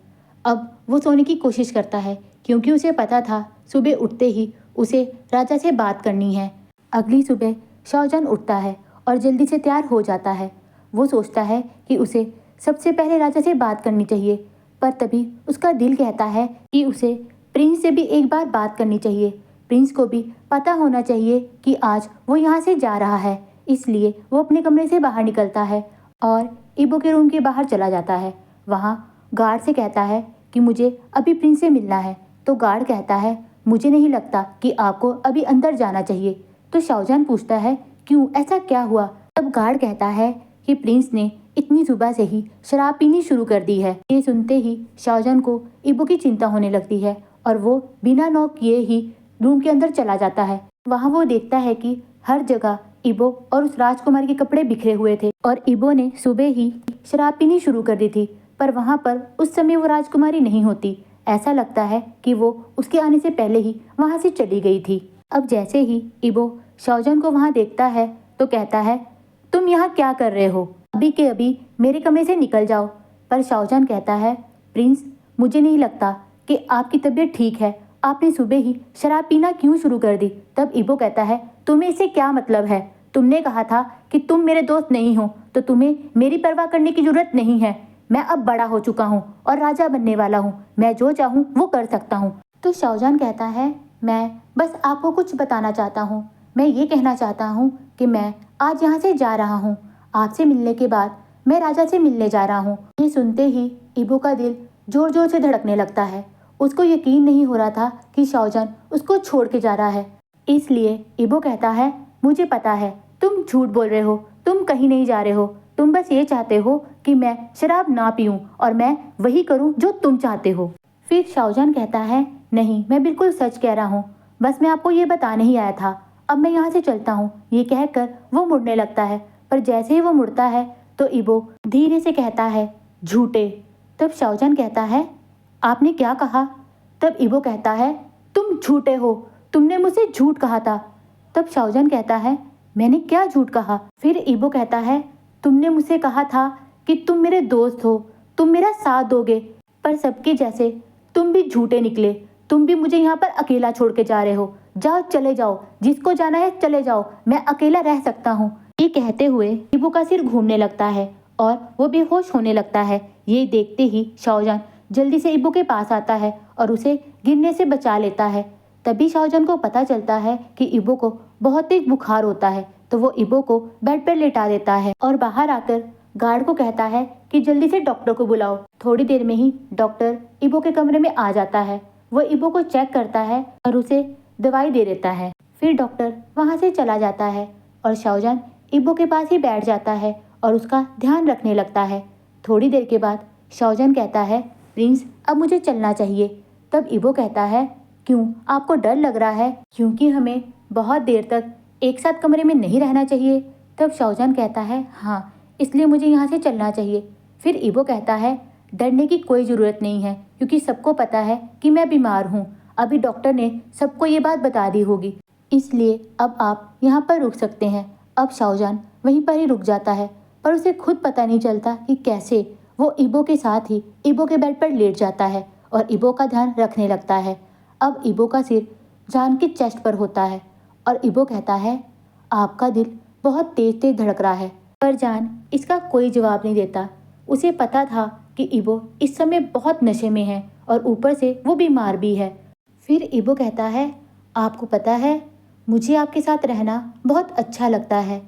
S1: अब वो सोने की कोशिश करता है क्योंकि उसे पता था सुबह उठते ही उसे राजा से बात करनी है। अगली सुबह शाओजान उठता है और जल्दी से तैयार हो जाता है। वो सोचता है कि उसे सबसे पहले राजा से बात करनी चाहिए, पर तभी उसका दिल कहता है कि उसे प्रिंस से भी एक बार बात करनी चाहिए। प्रिंस को भी पता होना चाहिए कि आज वो यहाँ से जा रहा है। इसलिए वो अपने कमरे से बाहर निकलता है और ईबो के रूम के बाहर चला जाता है। वहाँ गार्ड से कहता है कि मुझे अभी प्रिंस से मिलना है। तो गार्ड कहता है, मुझे नहीं लगता कि आपको अभी अंदर जाना चाहिए। तो शाओजान पूछता है, क्यों, ऐसा क्या हुआ? तब गार्ड कहता है कि प्रिंस ने इतनी सुबह से ही शराब पीनी शुरू कर दी है। ये सुनते ही शाओजान को ईबो की चिंता होने लगती है और वो बिना नॉक किए ही रूम के अंदर चला जाता है। वहाँ वो देखता है कि हर जगह ईबो और उस राजकुमारी के कपड़े बिखरे हुए थे और ईबो ने सुबह ही शराब पीनी शुरू कर दी थी, पर वहाँ पर उस समय वो राजकुमारी नहीं होती। ऐसा लगता है कि वो उसके आने से पहले ही वहाँ से चली गई थी। अब जैसे ही ईबो शाओजान को वहाँ देखता है तो कहता है, तुम यहाँ क्या कर रहे हो? अभी के अभी मेरे कमरे से निकल जाओ। पर शाओजान कहता है, प्रिंस, मुझे नहीं लगता कि आपकी तबीयत ठीक है। आपने सुबह ही शराब पीना क्यों शुरू कर दी? तब ईबो कहता है, तुम्हें इससे क्या मतलब है? तुमने कहा था कि तुम मेरे दोस्त नहीं हो, तो तुम्हें मेरी परवाह करने की जरूरत नहीं है। मैं अब बड़ा हो चुका हूँ और राजा बनने वाला हूँ। मैं जो चाहूँ वो कर सकता हूँ। तो शाओजान कहता है, मैं बस आपको कुछ बताना चाहता हूँ। मैं ये कहना चाहता हूँ कि मैं आज यहाँ से जा रहा हूँ। आपसे मिलने के बाद मैं राजा से मिलने जा रहा हूँ। ये सुनते ही ईबो का दिल जोर जोर से धड़कने लगता है। उसको यकीन नहीं हो रहा था कि शाओजान उसको छोड़ के जा रहा है। इसलिए ईबो कहता है, मुझे पता है तुम झूठ बोल रहे हो, तुम कहीं नहीं जा रहे हो। तुम बस ये चाहते हो कि मैं शराब ना पीऊं और मैं वही करूं जो तुम चाहते हो। फिर शाहजहान कहता है, नहीं, मैं बिल्कुल सच कह रहा हूँ, बस मैं आपको ये बताने ही आया था, अब मैं यहाँ से चलता हूँ। ये कहकर वो मुड़ने लगता है, पर जैसे ही वो मुड़ता है तो इबो धीरे से कहता है, झूठे। तब शाहजहान कहता है, आपने क्या कहा? तब इबो कहता है, तुम झूठे हो, तुमने मुझसे झूठ कहा था। तब शाहजहान कहता है, मैंने क्या झूठ कहा? फिर इबो कहता है, तुमने मुझसे कहा था कि तुम मेरे दोस्त हो, तुम मेरा साथ दोगे, पर सबके जैसे तुम भी झूठे निकले। तुम भी मुझे यहाँ पर अकेला छोड़ के जा रहे हो। जाओ, चले जाओ, जिसको जाना है चले जाओ, मैं अकेला रह सकता हूँ। ये कहते हुए इबो का सिर घूमने लगता है और वो बेहोश होने लगता है। ये देखते ही शाहजहान जल्दी से इबो के पास आता है और उसे गिरने से बचा लेता है। तभी शाहजहान को पता चलता है कि इबो को बहुत तेज बुखार होता है, तो वो इबो को बेड पर लेटा देता है और बाहर आकर गार्ड को कहता है कि जल्दी से डॉक्टर को बुलाओ। थोड़ी देर में ही डॉक्टर इबो के कमरे में आ जाता है। वो इबो को चेक करता है और उसे दवाई दे देता है। फिर डॉक्टर वहाँ से चला जाता है और शाहजहान इबो के पास ही बैठ जाता है और उसका ध्यान रखने लगता है। थोड़ी देर के बाद शाहजहान कहता है, प्रिंस, अब मुझे चलना चाहिए। तब इबो कहता है, क्यों, आपको डर लग रहा है? क्योंकि हमें बहुत देर तक एक साथ कमरे में नहीं रहना चाहिए। तब शाहजहान कहता है, हाँ, इसलिए मुझे यहाँ से चलना चाहिए। फिर इबो कहता है, डरने की कोई ज़रूरत नहीं है, क्योंकि सबको पता है कि मैं बीमार हूँ। अभी डॉक्टर ने सबको ये बात बता दी होगी, इसलिए अब आप यहाँ पर रुक सकते हैं। अब शाहजहान वहीं पर ही रुक जाता है, पर उसे खुद पता नहीं चलता कि कैसे वो इबो के साथ ही इबो के बेड पर लेट जाता है और इबो का ध्यान रखने लगता है। अब इबो का सिर जान की चेस्ट पर होता है और इबो कहता है, आपका दिल बहुत तेज तेज धड़क रहा है। पर जान इसका कोई जवाब नहीं देता। उसे पता था कि इबो इस समय बहुत नशे में है और ऊपर से वो बीमार भी है। फिर इबो कहता है, आपको पता है, मुझे आपके साथ रहना बहुत अच्छा लगता है।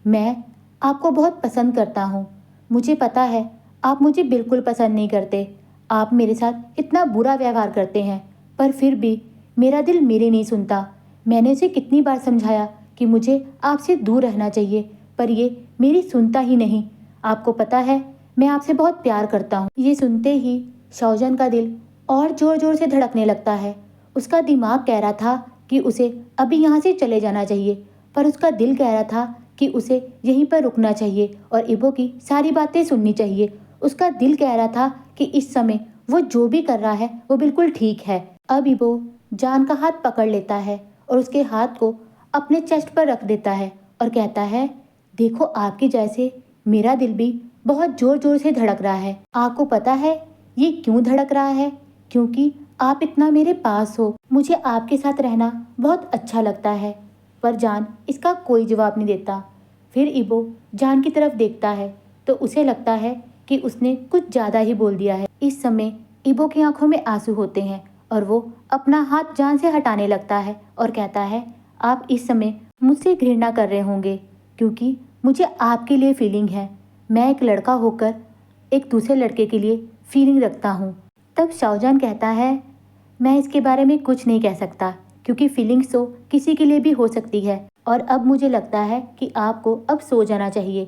S1: मैं आपको बहुत पसंद करता हूँ। मुझे पता है आप मुझे बिल्कुल पसंद नहीं करते। आप मेरे साथ इतना बुरा व्यवहार करते हैं, पर फिर भी मेरा दिल मेरी नहीं सुनता। मैंने उसे कितनी बार समझाया कि मुझे आपसे दूर रहना चाहिए, पर ये मेरी सुनता ही नहीं। आपको पता है मैं आपसे बहुत प्यार करता हूँ। ये सुनते ही शाहजहान का दिल और ज़ोर ज़ोर से धड़कने लगता है। उसका दिमाग कह रहा था कि उसे अभी यहाँ से चले जाना चाहिए, पर उसका दिल कह रहा था कि उसे यहीं पर रुकना चाहिए और इबो की सारी बातें सुननी चाहिए। उसका दिल कह रहा था कि इस समय वो जो भी कर रहा है वो बिल्कुल ठीक है। अब इबो जान का हाथ पकड़ लेता है और उसके हाथ को अपने चेस्ट पर रख देता है और कहता है, देखो, आपकी जैसे मेरा दिल भी बहुत ज़ोर ज़ोर से धड़क रहा है। आपको पता है ये क्यों धड़क रहा है? क्योंकि आप इतना मेरे पास हो। मुझे आपके साथ रहना बहुत अच्छा लगता है। पर जान इसका कोई जवाब नहीं देता। फिर इबो जान की तरफ देखता है तो उसे लगता है कि उसने कुछ ज़्यादा ही बोल दिया है। इस समय इबो की आंखों में आंसू होते हैं और वो अपना हाथ जान से हटाने लगता है और कहता है, आप इस समय मुझसे घृणा कर रहे होंगे, क्योंकि मुझे आपके लिए फीलिंग है। मैं एक लड़का होकर एक दूसरे लड़के के लिए फीलिंग रखता हूँ। तब शाहजहान कहता है, मैं इसके बारे में कुछ नहीं कह सकता, क्योंकि फीलिंग्स तो किसी के लिए भी हो सकती है। और अब मुझे लगता है कि आपको अब सो जाना चाहिए।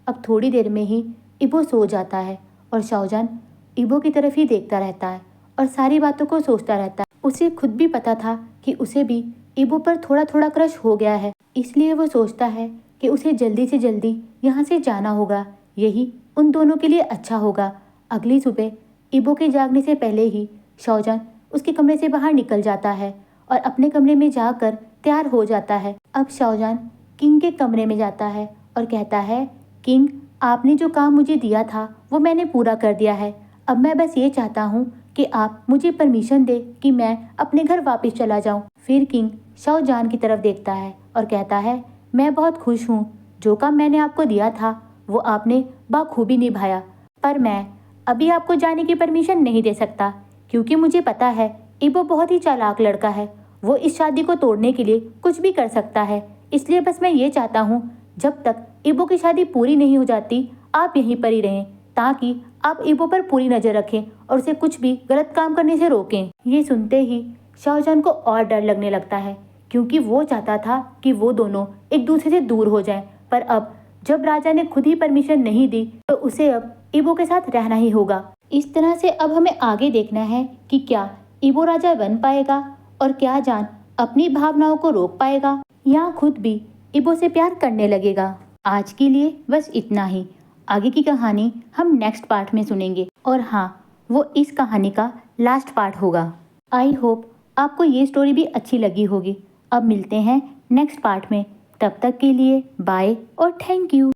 S1: अब थोड़ी देर में ही इबो सो जाता है और शाहजहान इबो की तरफ ही देखता रहता है और सारी बातों को सोचता रहता है। उसे खुद भी पता था कि उसे भी इबो पर थोड़ा थोड़ा क्रश हो गया है, इसलिए वो सोचता है कि उसे जल्दी से जल्दी यहाँ से जाना होगा। यही उन दोनों के लिए अच्छा होगा। अगली सुबह इबो के जागने से पहले ही शाहजहान उसके कमरे से बाहर निकल जाता है और अपने कमरे में जाकर तैयार हो जाता है। अब शाहजहान किंग के कमरे में जाता है और कहता है, किंग, आपने जो काम मुझे दिया था वो मैंने पूरा कर दिया है। अब मैं बस ये चाहता हूँ कि आप मुझे परमिशन दे कि मैं अपने घर वापस चला जाऊँ। फिर किंग शाहजहान की तरफ देखता है और कहता है, मैं बहुत खुश हूँ। जो काम मैंने आपको दिया था वो आपने बाखूबी निभाया, पर मैं अभी आपको जाने की परमिशन नहीं दे सकता, क्योंकि मुझे पता है इबो बहुत ही चालाक लड़का है। वो इस शादी को तोड़ने के लिए कुछ भी कर सकता है। इसलिए बस मैं ये चाहता हूँ, जब तक इबो की शादी पूरी नहीं हो जाती आप यहीं पर ही रहें, ताकि आप इबो पर पूरी नज़र रखें और उसे कुछ भी गलत काम करने से रोकें। ये सुनते ही शाहजहान को और डर लगने लगता है, क्योंकि वो चाहता था कि वो दोनों एक दूसरे से दूर हो जाएं, पर अब जब राजा ने खुद ही परमिशन नहीं दी तो उसे अब ईबो के साथ रहना ही होगा। इस तरह से अब हमें आगे देखना है कि क्या ईबो राजा बन पाएगा और क्या जान अपनी भावनाओं को रोक पाएगा या खुद भी ईबो से प्यार करने लगेगा। आज के लिए बस इतना ही। आगे की कहानी हम नेक्स्ट पार्ट में सुनेंगे और हाँ, वो इस कहानी का लास्ट पार्ट होगा। आई होप आपको ये स्टोरी भी अच्छी लगी होगी। अब मिलते हैं नेक्स्ट पार्ट में। तब तक के लिए बाय और थैंक यू।